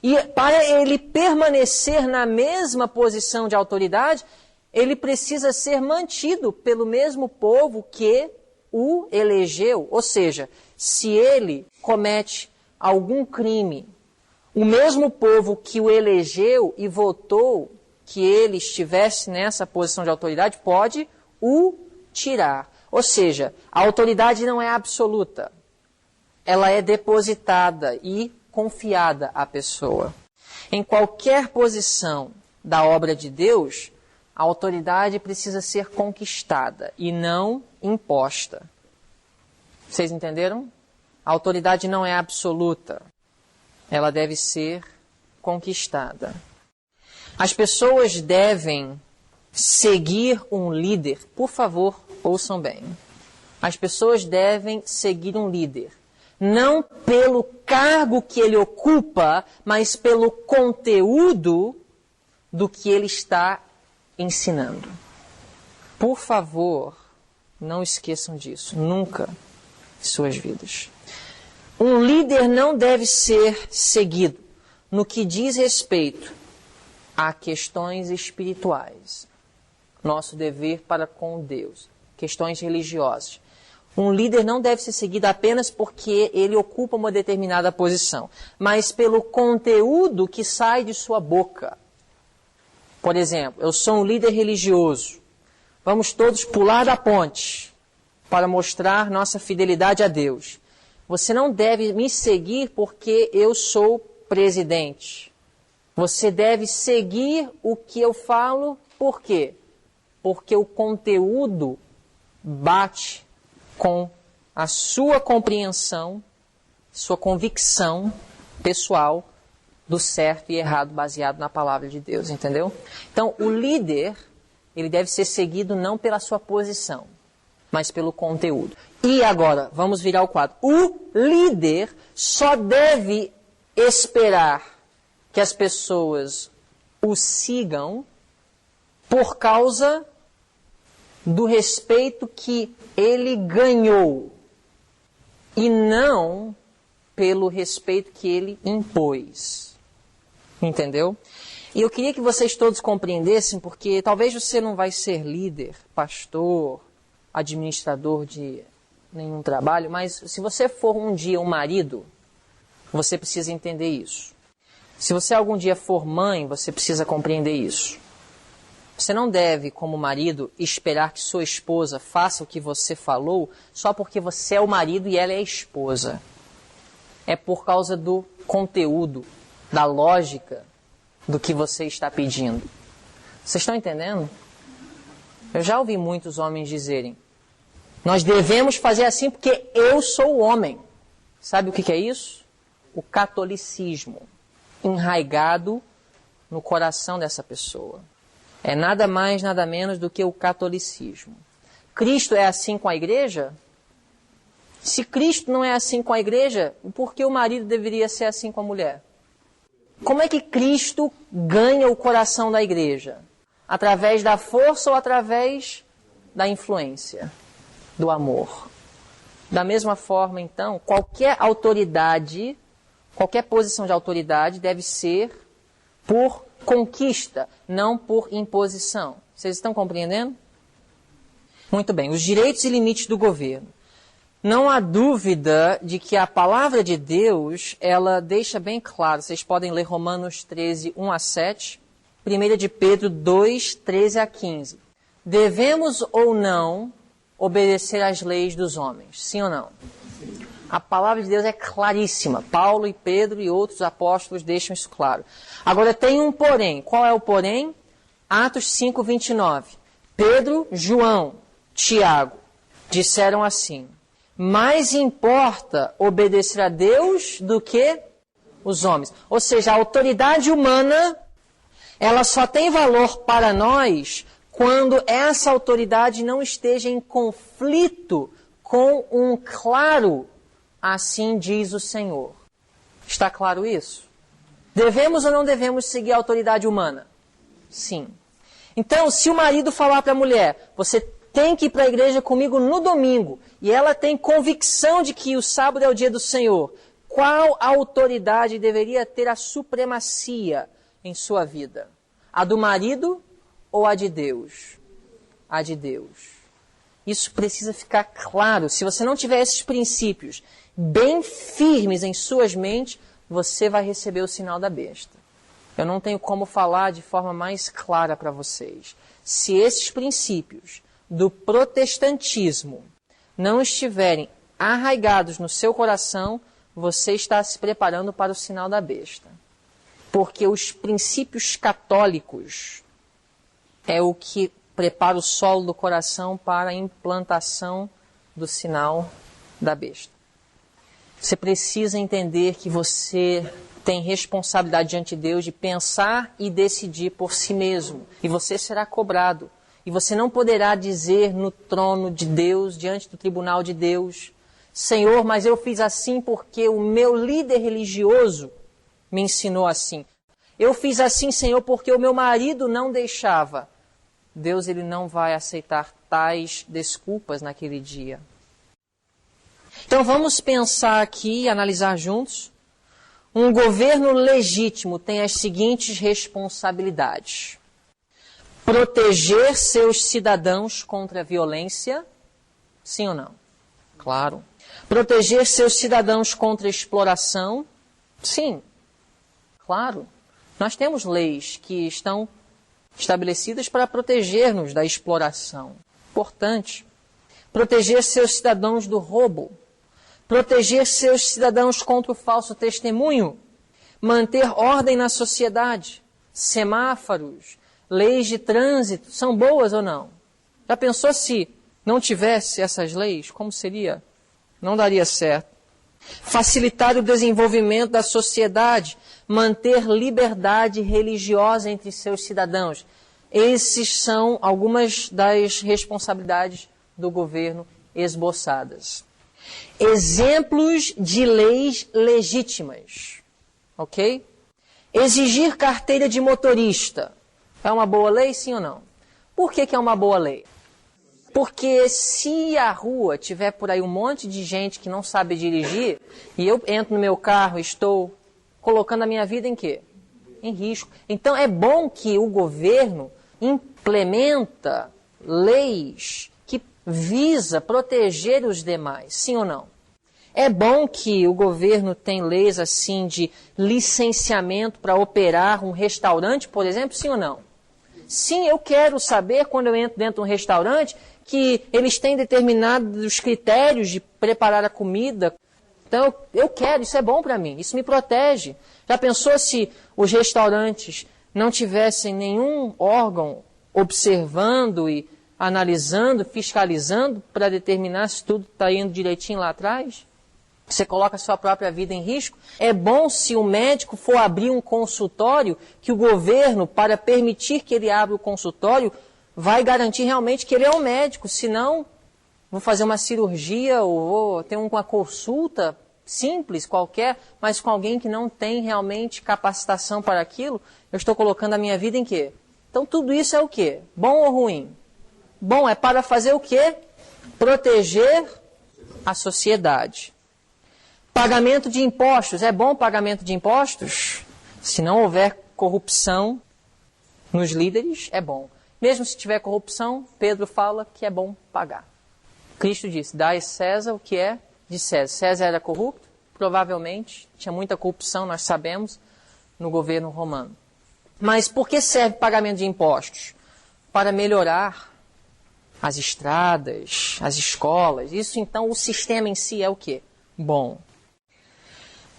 E para ele permanecer na mesma posição de autoridade, ele precisa ser mantido pelo mesmo povo que o elegeu, ou seja, se ele comete algum crime, o mesmo povo que o elegeu e votou que ele estivesse nessa posição de autoridade pode o tirar. Ou seja, a autoridade não é absoluta. Ela é depositada e confiada à pessoa. Em qualquer posição da obra de Deus, a autoridade precisa ser conquistada e não imposta. Vocês entenderam? A autoridade não é absoluta. Ela deve ser conquistada. As pessoas devem seguir um líder. Por favor, ouçam bem. As pessoas devem seguir um líder. Não pelo cargo que ele ocupa, mas pelo conteúdo do que ele está ensinando. Por favor, não esqueçam disso. Nunca em suas vidas. Um líder não deve ser seguido no que diz respeito a questões espirituais. Nosso dever para com Deus. Questões religiosas. Um líder não deve ser seguido apenas porque ele ocupa uma determinada posição, mas pelo conteúdo que sai de sua boca. Por exemplo, eu sou um líder religioso. Vamos todos pular da ponte para mostrar nossa fidelidade a Deus. Você não deve me seguir porque eu sou presidente. Você deve seguir o que eu falo, por quê? Porque o conteúdo bate com a sua compreensão, sua convicção pessoal do certo e errado baseado na palavra de Deus, entendeu? Então, o líder, ele deve ser seguido não pela sua posição, mas pelo conteúdo. E agora, vamos virar o quadro. O líder só deve esperar que as pessoas o sigam por causa do respeito que ele ganhou e não pelo respeito que ele impôs. Entendeu? E eu queria que vocês todos compreendessem, porque talvez você não vai ser líder, pastor, administrador de nenhum trabalho, mas se você for um dia um marido, você precisa entender isso. Se você algum dia for mãe, você precisa compreender isso. Você não deve, como marido, esperar que sua esposa faça o que você falou só porque você é o marido e ela é a esposa. É por causa do conteúdo, da lógica do que você está pedindo. Vocês estão entendendo? Eu já ouvi muitos homens dizerem: nós devemos fazer assim porque eu sou o homem. Sabe o que é isso? O catolicismo enraigado no coração dessa pessoa. É nada mais, nada menos do que o catolicismo. Cristo é assim com a igreja? Se Cristo não é assim com a igreja, por que o marido deveria ser assim com a mulher? Como é que Cristo ganha o coração da igreja? Através da força ou através da influência, do amor? Da mesma forma, então, qualquer autoridade, qualquer posição de autoridade deve ser por conquista, não por imposição. Vocês estão compreendendo? Muito bem. Os direitos e limites do governo. Não há dúvida de que a palavra de Deus, ela deixa bem claro. Vocês podem ler Romanos 13, 1 a 7, 1 de Pedro 2, 13 a 15. Devemos ou não obedecer às leis dos homens? Sim ou não? A palavra de Deus é claríssima. Paulo e Pedro e outros apóstolos deixam isso claro. Agora tem um porém. Qual é o porém? Atos 5, 29. Pedro, João, Tiago disseram assim: mais importa obedecer a Deus do que os homens. Ou seja, a autoridade humana, ela só tem valor para nós quando essa autoridade não esteja em conflito com um claro assim diz o Senhor. Está claro isso? Devemos ou não devemos seguir a autoridade humana? Sim. Então, se o marido falar para a mulher, você tem que ir para a igreja comigo no domingo, e ela tem convicção de que o sábado é o dia do Senhor, qual autoridade deveria ter a supremacia em sua vida? A do marido ou a de Deus? A de Deus. Isso precisa ficar claro. Se você não tiver esses princípios bem firmes em suas mentes, você vai receber o sinal da besta. Eu não tenho como falar de forma mais clara para vocês. Se esses princípios do protestantismo não estiverem arraigados no seu coração, você está se preparando para o sinal da besta. Porque os princípios católicos é o que prepara o solo do coração para a implantação do sinal da besta. Você precisa entender que você tem responsabilidade diante de Deus de pensar e decidir por si mesmo. E você será cobrado. E você não poderá dizer no trono de Deus, diante do tribunal de Deus, Senhor, mas eu fiz assim porque o meu líder religioso me ensinou assim. Eu fiz assim, Senhor, porque o meu marido não deixava. Deus, ele não vai aceitar tais desculpas naquele dia. Então vamos pensar aqui e analisar juntos. Um governo legítimo tem as seguintes responsabilidades: proteger seus cidadãos contra a violência, sim ou não? Claro. Proteger seus cidadãos contra a exploração, sim, claro. Nós temos leis que estão estabelecidas para proteger-nos da exploração. Importante. Proteger seus cidadãos do roubo. Proteger seus cidadãos contra o falso testemunho. Manter ordem na sociedade. Semáforos, leis de trânsito, são boas ou não? Já pensou se não tivesse essas leis? Como seria? Não daria certo. Facilitar o desenvolvimento da sociedade. Manter liberdade religiosa entre seus cidadãos. Esses são algumas das responsabilidades do governo esboçadas. Exemplos de leis legítimas. Ok? Exigir carteira de motorista. É uma boa lei, sim ou não? Por que é uma boa lei? Porque se a rua tiver por aí um monte de gente que não sabe dirigir, e eu entro no meu carro e estou colocando a minha vida em quê? Em risco. Então é bom que o governo implementa leis que visa proteger os demais, sim ou não? É bom que o governo tem leis assim de licenciamento para operar um restaurante, por exemplo, sim ou não? Sim, eu quero saber, quando eu entro dentro de um restaurante, que eles têm determinados critérios de preparar a comida. Então, eu quero, isso é bom para mim, isso me protege. Já pensou se os restaurantes não tivessem nenhum órgão observando e analisando, fiscalizando, para determinar se tudo está indo direitinho lá atrás? Você coloca a sua própria vida em risco. É bom se o médico for abrir um consultório, que o governo, para permitir que ele abra o consultório, vai garantir realmente que ele é um médico. Senão, vou fazer uma cirurgia ou vou ter uma consulta simples, qualquer, mas com alguém que não tem realmente capacitação para aquilo, eu estou colocando a minha vida em quê? Então tudo isso é o quê? Bom ou ruim? Bom é para fazer o quê? Proteger a sociedade. Pagamento de impostos. É bom o pagamento de impostos? Se não houver corrupção nos líderes, é bom. Mesmo se tiver corrupção, Pedro fala que é bom pagar. Cristo disse, dai a César o que é de César. César era corrupto? Provavelmente. Tinha muita corrupção, nós sabemos, no governo romano. Mas por que serve pagamento de impostos? Para melhorar as estradas, as escolas. Isso, então, o sistema em si é o quê? Bom.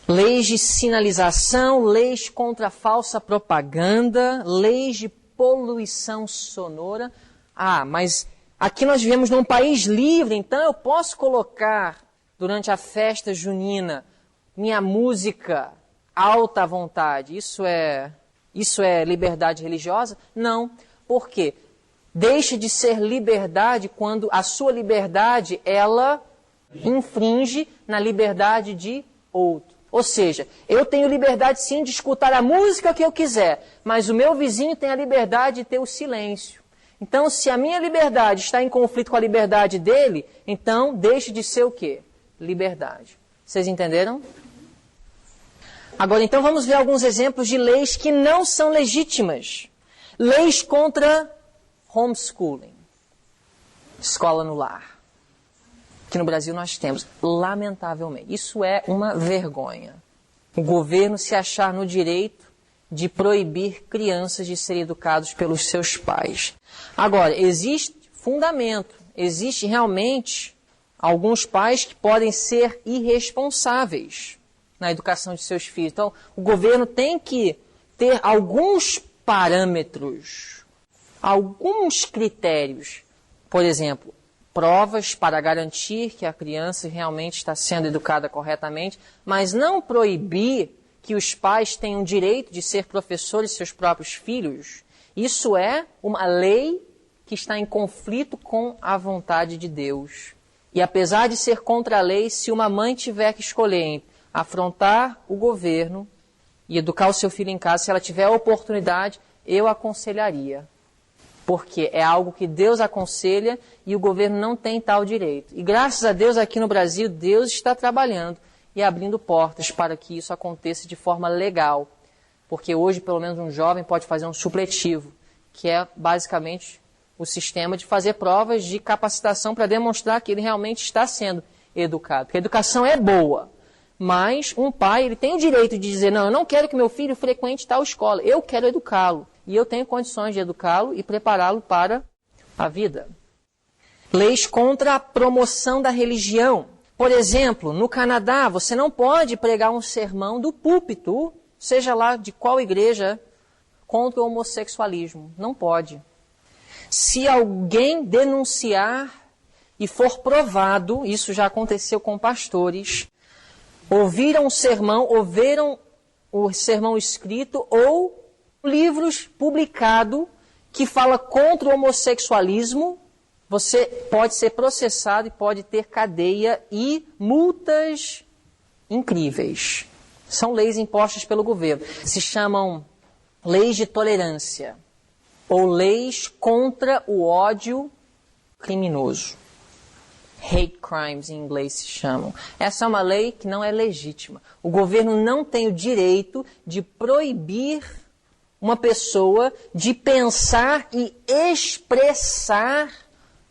Leis de sinalização, leis contra a falsa propaganda, leis de poluição sonora. Ah, mas aqui nós vivemos num país livre, então eu posso colocar, durante a festa junina, minha música alta à vontade. Isso é liberdade religiosa? Não. Por quê? Deixa de ser liberdade quando a sua liberdade, ela infringe na liberdade de outro. Ou seja, eu tenho liberdade sim de escutar a música que eu quiser, mas o meu vizinho tem a liberdade de ter o silêncio. Então, se a minha liberdade está em conflito com a liberdade dele, então deixe de ser o quê? Liberdade. Vocês entenderam? Agora, então, vamos ver alguns exemplos de leis que não são legítimas. Leis contra homeschooling. escola no lar. Que no Brasil nós temos, lamentavelmente. Isso é uma vergonha. O governo se achar no direito de proibir crianças de serem educadas pelos seus pais. Agora, existe fundamento, existe realmente alguns pais que podem ser irresponsáveis na educação de seus filhos. Então, o governo tem que ter alguns parâmetros, alguns critérios. Por exemplo, provas para garantir que a criança realmente está sendo educada corretamente, mas não proibir que os pais tenham direito de ser professores de seus próprios filhos. Isso é uma lei que está em conflito com a vontade de Deus. E apesar de ser contra a lei, se uma mãe tiver que escolher afrontar o governo e educar o seu filho em casa, se ela tiver a oportunidade, eu aconselharia. Porque é algo que Deus aconselha e o governo não tem tal direito. E graças a Deus aqui no Brasil, Deus está trabalhando e abrindo portas para que isso aconteça de forma legal. Porque hoje, pelo menos, um jovem pode fazer um supletivo, que é basicamente o sistema de fazer provas de capacitação para demonstrar que ele realmente está sendo educado. Porque a educação é boa, mas um pai ele tem o direito de dizer, não, eu não quero que meu filho frequente tal escola, eu quero educá-lo. E eu tenho condições de educá-lo e prepará-lo para a vida. Leis contra a promoção da religião. Por exemplo, no Canadá, você não pode pregar um sermão do púlpito, seja lá de qual igreja, contra o homossexualismo. Não pode. Se alguém denunciar e for provado, isso já aconteceu com pastores, ouviram o sermão escrito ou livros publicados que fala contra o homossexualismo, você pode ser processado e pode ter cadeia e multas incríveis. São leis impostas pelo governo. Se chamam leis de tolerância ou leis contra o ódio criminoso. Hate crimes em inglês se chamam. Essa é uma lei que não é legítima. O governo não tem o direito de proibir uma pessoa de pensar e expressar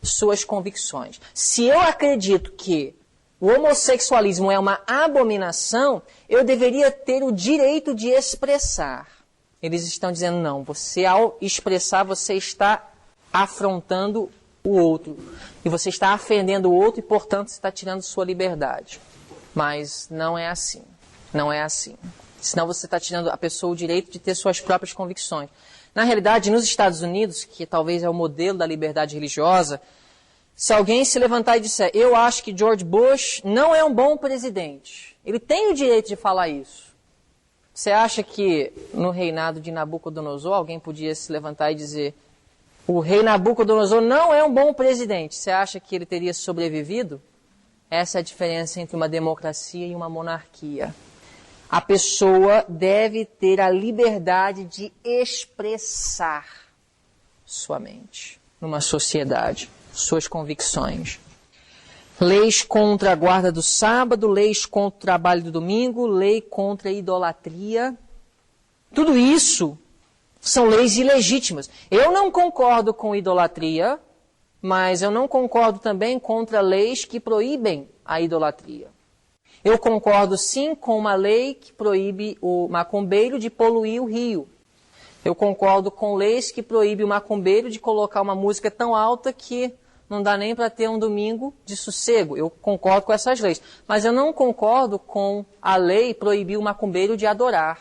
suas convicções. Se eu acredito que o homossexualismo é uma abominação, eu deveria ter o direito de expressar. Eles estão dizendo, não, você ao expressar, você está afrontando o outro. E você está ofendendo o outro e, portanto, você está tirando sua liberdade. Mas não é assim. Não é assim. Senão você está tirando a pessoa o direito de ter suas próprias convicções. Na realidade, nos Estados Unidos, que talvez é o modelo da liberdade religiosa, se alguém se levantar e disser, eu acho que George Bush não é um bom presidente, ele tem o direito de falar isso. Você acha que no reinado de Nabucodonosor alguém podia se levantar e dizer, o rei Nabucodonosor não é um bom presidente, você acha que ele teria sobrevivido? Essa é a diferença entre uma democracia e uma monarquia. A pessoa deve ter a liberdade de expressar sua mente numa sociedade, suas convicções. Leis contra a guarda do sábado, leis contra o trabalho do domingo, lei contra a idolatria. Tudo isso são leis ilegítimas. Eu não concordo com idolatria, mas eu não concordo também contra leis que proíbem a idolatria. Eu concordo sim com uma lei que proíbe o macumbeiro de poluir o rio. Eu concordo com leis que proíbem o macumbeiro de colocar uma música tão alta que não dá nem para ter um domingo de sossego. Eu concordo com essas leis. Mas eu não concordo com a lei proibir o macumbeiro de adorar.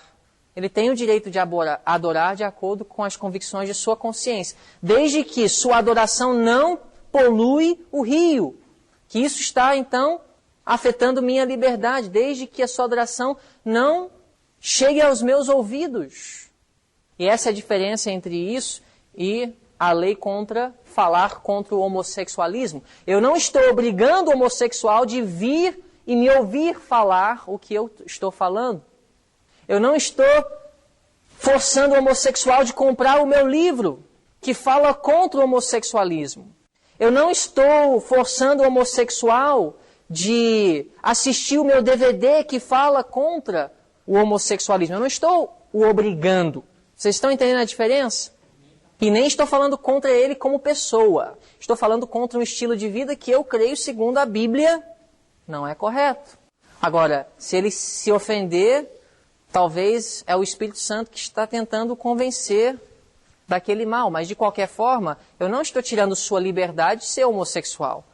Ele tem o direito de adorar de acordo com as convicções de sua consciência. Desde que sua adoração não polui o rio. Que isso está, então, afetando minha liberdade, desde que a sua adoração não chegue aos meus ouvidos. E essa é a diferença entre isso e a lei contra falar contra o homossexualismo. Eu não estou obrigando o homossexual de vir e me ouvir falar o que eu estou falando. Eu não estou forçando o homossexual de comprar o meu livro, que fala contra o homossexualismo. Eu não estou forçando o homossexual de assistir o meu DVD que fala contra o homossexualismo. Eu não estou o obrigando. Vocês estão entendendo a diferença? E nem estou falando contra ele como pessoa. Estou falando contra um estilo de vida que eu creio, segundo a Bíblia, não é correto. Agora, se ele se ofender, talvez é o Espírito Santo que está tentando convencer daquele mal. Mas, de qualquer forma, eu não estou tirando sua liberdade de ser homossexual.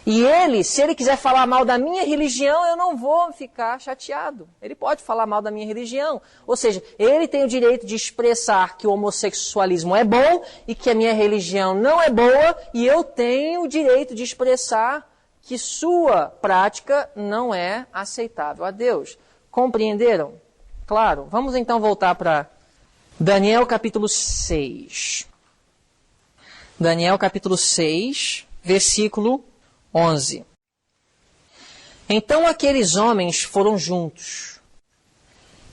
E ele, se ele quiser falar mal da minha religião, eu não vou ficar chateado. Ele pode falar mal da minha religião. Ou seja, ele tem o direito de expressar que o homossexualismo é bom e que a minha religião não é boa, e eu tenho o direito de expressar que sua prática não é aceitável a Deus. Compreenderam? Claro. Vamos então voltar para Daniel capítulo 6. Daniel capítulo 6, versículo 11. Então aqueles homens foram juntos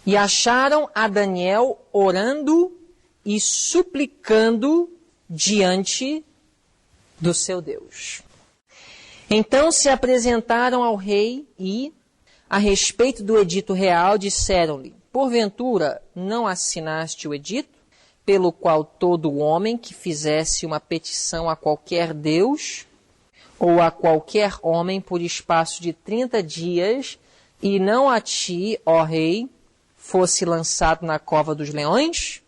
e acharam a Daniel orando e suplicando diante do seu Deus. Então se apresentaram ao rei e, a respeito do edito real, disseram-lhe: porventura não assinaste o edito, pelo qual todo homem que fizesse uma petição a qualquer Deus ou a qualquer homem por espaço de 30 dias, e não a ti, ó rei, fosse lançado na cova dos leões?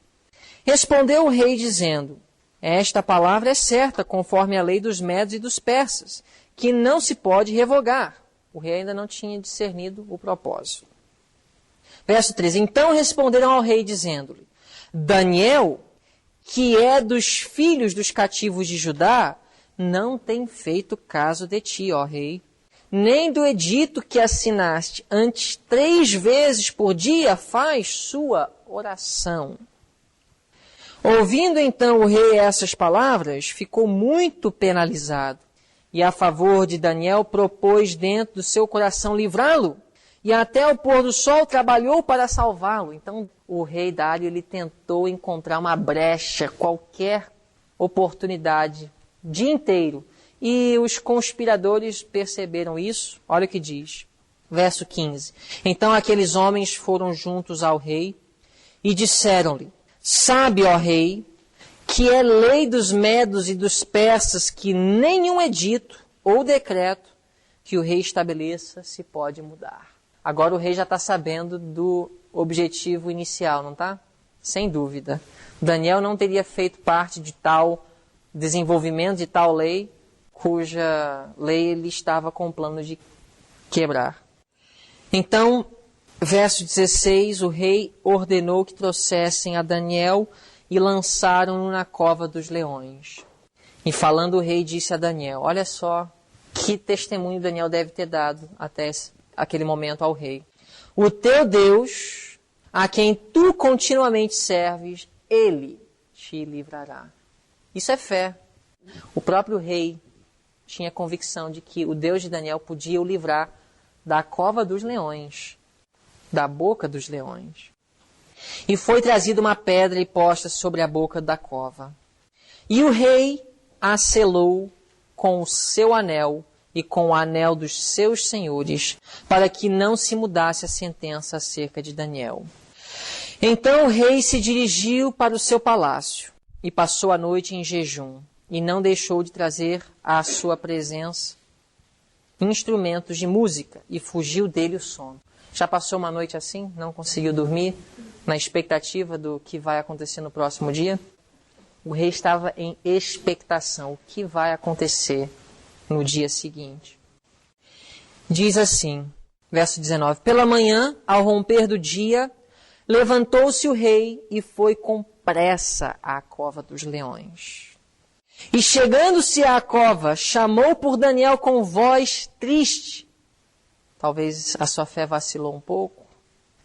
Respondeu o rei dizendo: esta palavra é certa, conforme a lei dos medos e dos persas, que não se pode revogar. O rei ainda não tinha discernido o propósito. Verso 13. Então responderam ao rei dizendo-lhe: Daniel, que é dos filhos dos cativos de Judá, não tem feito caso de ti, ó rei, nem do edito que assinaste antes 3 vezes por dia faz sua oração. Ouvindo então o rei essas palavras, ficou muito penalizado, e a favor de Daniel propôs dentro do seu coração livrá-lo, e até o pôr do sol trabalhou para salvá-lo. Então o rei Dário ele tentou encontrar uma brecha, qualquer oportunidade, o dia inteiro. E os conspiradores perceberam isso. Olha o que diz, verso 15. Então aqueles homens foram juntos ao rei e disseram-lhe: sabe, ó rei, que é lei dos medos e dos persas que nenhum edito ou decreto que o rei estabeleça se pode mudar. Agora o rei já está sabendo do objetivo inicial, não está? Sem dúvida. Daniel não teria feito parte de tal desenvolvimento, de tal lei, cuja lei ele estava com o plano de quebrar. Então, verso 16, o rei ordenou que trouxessem a Daniel e lançaram-no na cova dos leões. E falando o rei disse a Daniel: olha só que testemunho Daniel deve ter dado até aquele momento ao rei. O teu Deus, a quem tu continuamente serves, ele te livrará. Isso é fé. O próprio rei tinha convicção de que o Deus de Daniel podia o livrar da cova dos leões, da boca dos leões. E foi trazida uma pedra e posta sobre a boca da cova. E o rei a selou com o seu anel e com o anel dos seus senhores, para que não se mudasse a sentença acerca de Daniel. Então o rei se dirigiu para o seu palácio e passou a noite em jejum, e não deixou de trazer à sua presença instrumentos de música, e fugiu dele o sono. Já passou uma noite assim? Não conseguiu dormir? Na expectativa do que vai acontecer no próximo dia? O rei estava em expectação. O que vai acontecer no dia seguinte? Diz assim, verso 19. Pela manhã, ao romper do dia, levantou-se o rei e foi com pressa à cova dos leões. E chegando-se à cova, chamou por Daniel com voz triste. Talvez a sua fé vacilou um pouco.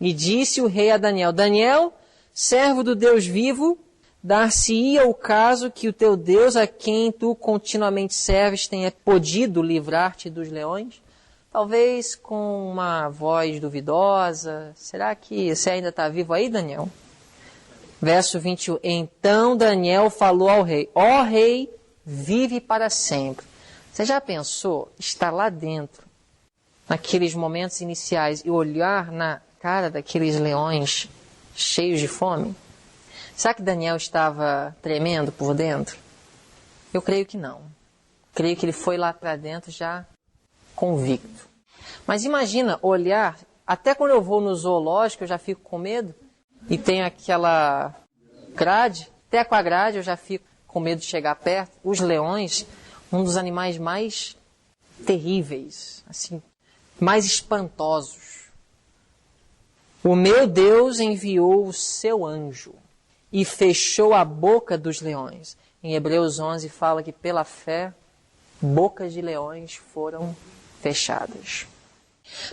E disse o rei a Daniel: Daniel, servo do Deus vivo, dar-se-ia o caso que o teu Deus, a quem tu continuamente serves, tenha podido livrar-te dos leões? Talvez com uma voz duvidosa. Será que você ainda está vivo aí, Daniel? Verso 21. Então Daniel falou ao rei: ó rei, vive para sempre. Você já pensou estar lá dentro, naqueles momentos iniciais, e olhar na cara daqueles leões cheios de fome? Será que Daniel estava tremendo por dentro? Eu creio que não. Creio que ele foi lá para dentro já convicto. Mas imagina olhar, até quando eu vou no zoológico eu já fico com medo, e tem aquela grade, até com a grade eu já fico com medo de chegar perto. Os leões, um dos animais mais terríveis, assim, mais espantosos. O meu Deus enviou o seu anjo e fechou a boca dos leões. Em Hebreus 11 fala que pela fé, bocas de leões foram fechadas.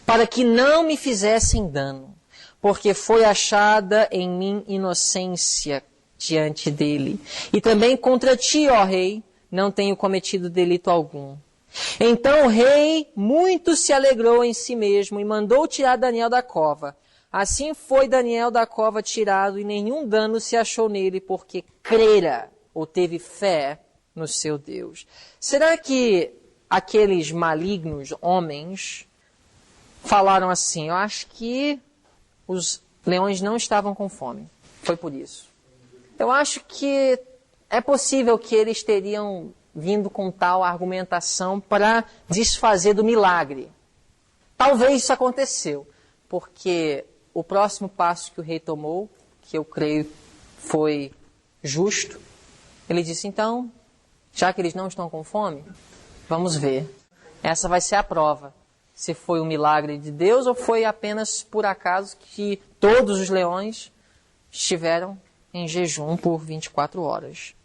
Para que não me fizessem dano, porque foi achada em mim inocência diante dele. E também contra ti, ó rei, não tenho cometido delito algum. Então o rei muito se alegrou em si mesmo e mandou tirar Daniel da cova. Assim foi Daniel da cova tirado e nenhum dano se achou nele, porque crera ou teve fé no seu Deus. Será que aqueles malignos homens falaram assim: eu acho que os leões não estavam com fome, foi por isso. Eu acho que é possível que eles teriam vindo com tal argumentação para desfazer do milagre. Talvez isso aconteceu, porque o próximo passo que o rei tomou, que eu creio foi justo, ele disse: então, já que eles não estão com fome, vamos ver. Essa vai ser a prova. Se foi um milagre de Deus ou foi apenas por acaso que todos os leões estiveram em jejum por 24 horas.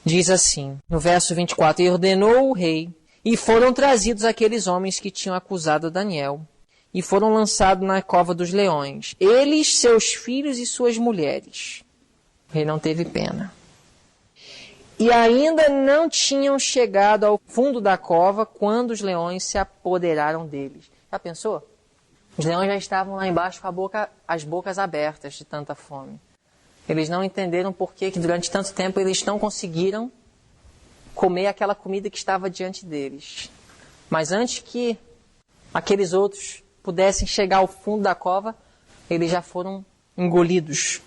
Diz assim, no verso 24, e ordenou o rei, e foram trazidos aqueles homens que tinham acusado Daniel, e foram lançados na cova dos leões, eles, seus filhos e suas mulheres. O rei não teve pena. E ainda não tinham chegado ao fundo da cova quando os leões se apoderaram deles. Já pensou? Os leões já estavam lá embaixo com as bocas abertas de tanta fome. Eles não entenderam por que durante tanto tempo eles não conseguiram comer aquela comida que estava diante deles. Mas antes que aqueles outros pudessem chegar ao fundo da cova, eles já foram engolidos.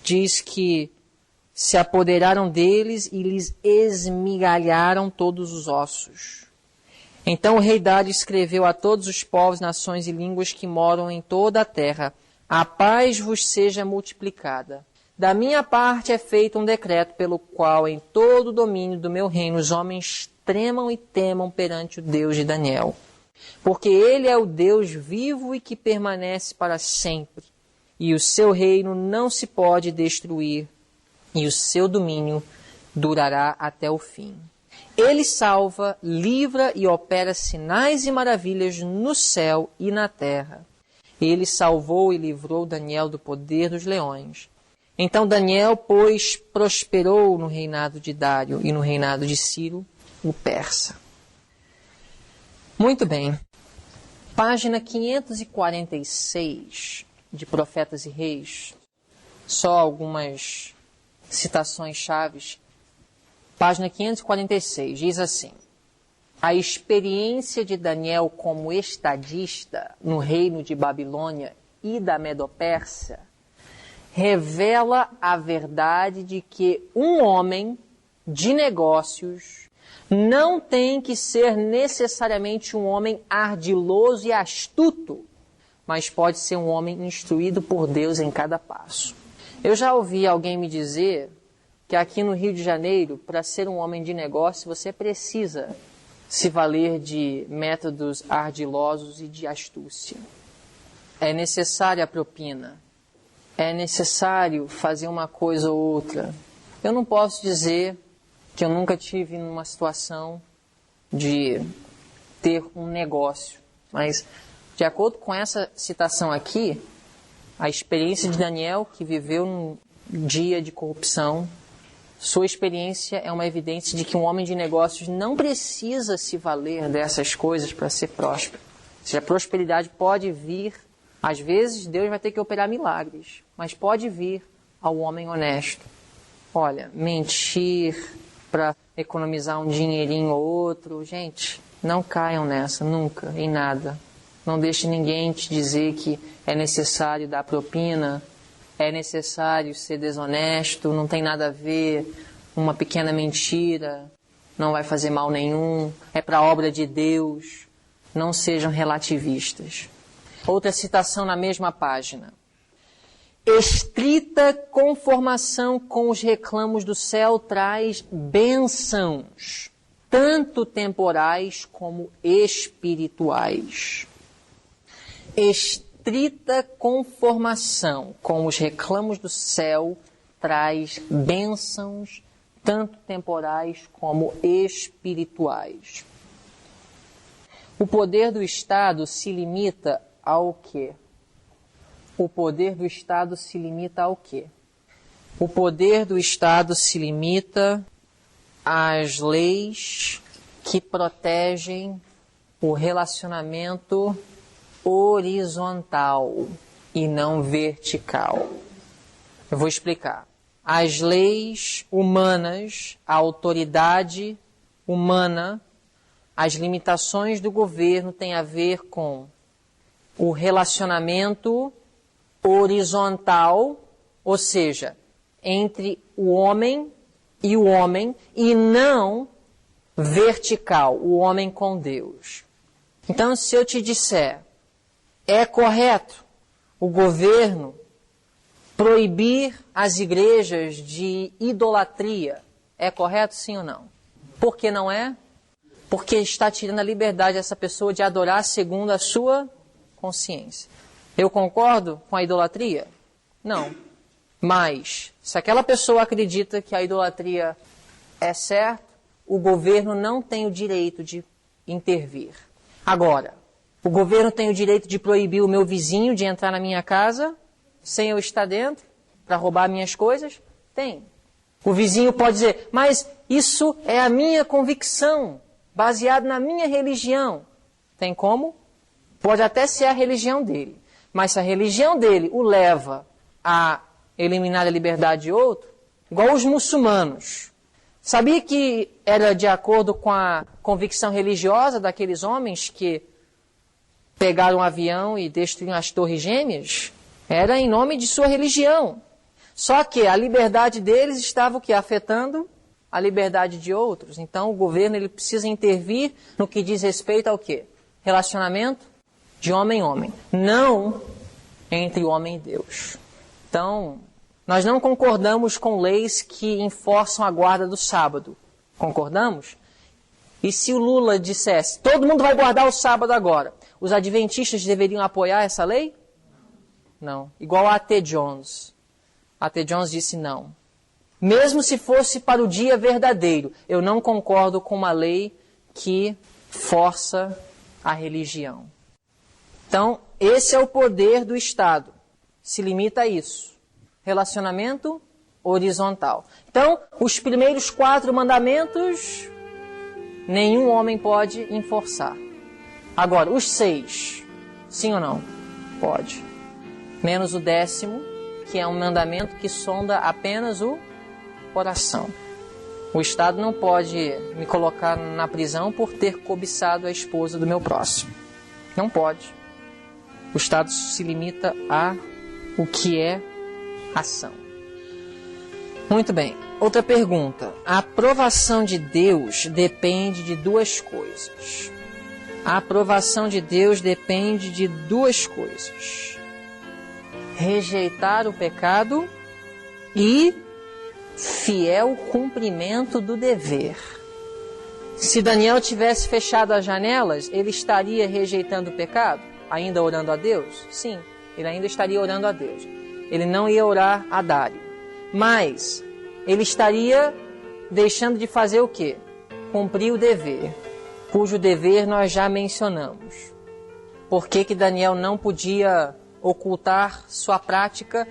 Diz que se apoderaram deles e lhes esmigalharam todos os ossos. Então o rei Dário escreveu a todos os povos, nações e línguas que moram em toda a terra: a paz vos seja multiplicada. Da minha parte é feito um decreto pelo qual em todo o domínio do meu reino os homens tremam e temam perante o Deus de Daniel. Porque ele é o Deus vivo e que permanece para sempre, e o seu reino não se pode destruir, e o seu domínio durará até o fim. Ele salva, livra e opera sinais e maravilhas no céu e na terra. Ele salvou e livrou Daniel do poder dos leões. Então Daniel, pois, prosperou no reinado de Dário e no reinado de Ciro, o persa. Muito bem. Página 546 de Profetas e Reis. Só algumas citações chaves. Página 546 diz assim: a experiência de Daniel como estadista no reino de Babilônia e da Medo-Pérsia revela a verdade de que um homem de negócios não tem que ser necessariamente um homem ardiloso e astuto, mas pode ser um homem instruído por Deus em cada passo. Eu já ouvi alguém me dizer que aqui no Rio de Janeiro, para ser um homem de negócio, você precisa se valer de métodos ardilosos e de astúcia. É necessária a propina. É necessário fazer uma coisa ou outra. Eu não posso dizer que eu nunca tive numa situação de ter um negócio, mas de acordo com essa citação aqui, a experiência de Daniel, que viveu num dia de corrupção, sua experiência é uma evidência de que um homem de negócios não precisa se valer dessas coisas para ser próspero. Ou seja, a prosperidade pode vir, às vezes Deus vai ter que operar milagres, mas pode vir ao homem honesto. Olha, mentir para economizar um dinheirinho ou outro, gente, não caiam nessa, nunca, em nada. Não deixe ninguém te dizer que é necessário dar propina é necessário ser desonesto, não tem nada a ver, uma pequena mentira não vai fazer mal nenhum, é para a obra de Deus, não sejam relativistas. Outra citação na mesma página. Estrita conformação com os reclamos do céu traz bênçãos, tanto temporais como espirituais. Estrita conformação com os reclamos do céu traz bênçãos, tanto temporais como espirituais. O poder do Estado se limita ao quê? O poder do Estado se limita ao quê? O poder do Estado se limita às leis que protegem o relacionamento horizontal e não vertical. Eu vou explicar. As leis humanas, a autoridade humana, as limitações do governo têm a ver com o relacionamento horizontal, ou seja, entre o homem, e não vertical, o homem com Deus. Então, se eu te disser, é correto o governo proibir as igrejas de idolatria, é correto sim ou não? Por que não é? Porque está tirando a liberdade dessa pessoa de adorar segundo a sua consciência. Eu concordo com a idolatria? Não. Mas, se aquela pessoa acredita que a idolatria é certa, o governo não tem o direito de intervir. Agora, o governo tem o direito de proibir o meu vizinho de entrar na minha casa sem eu estar dentro, para roubar minhas coisas? Tem. O vizinho pode dizer, mas isso é a minha convicção, baseado na minha religião. Tem como? Pode até ser a religião dele. Mas se a religião dele o leva a eliminar a liberdade de outro, igual os muçulmanos. Sabia que era de acordo com a convicção religiosa daqueles homens que pegaram um avião e destruíram as torres gêmeas? Era em nome de sua religião. Só que a liberdade deles estava o quê? Afetando a liberdade de outros. Então o governo ele precisa intervir no que diz respeito ao quê? Relacionamento de homem a homem. Não entre homem e Deus. Então, nós não concordamos com leis que enforçam a guarda do sábado. Concordamos? E se o Lula dissesse, todo mundo vai guardar o sábado agora, os adventistas deveriam apoiar essa lei? Não. Igual a A.T. Jones. A.T. Jones disse não. Mesmo se fosse para o dia verdadeiro, eu não concordo com uma lei que força a religião. Então, esse é o poder do Estado. Se limita a isso. Relacionamento horizontal. Então, os primeiros 4 mandamentos, nenhum homem pode enforçar. Agora, os 6, sim ou não? Pode. Menos o 10º, que é um mandamento que sonda apenas o coração. O Estado não pode me colocar na prisão por ter cobiçado a esposa do meu próximo. Não pode. O Estado se limita a o que é ação. Muito bem. Outra pergunta. A aprovação de Deus depende de 2 coisas. A aprovação de Deus depende de 2 coisas. Rejeitar o pecado e fiel cumprimento do dever. Se Daniel tivesse fechado as janelas, ele estaria rejeitando o pecado? Ainda orando a Deus? Sim, ele ainda estaria orando a Deus. Ele não ia orar a Dário. Mas ele estaria deixando de fazer o quê? Cumprir o dever, cujo dever nós já mencionamos. Por que Daniel não podia ocultar sua prática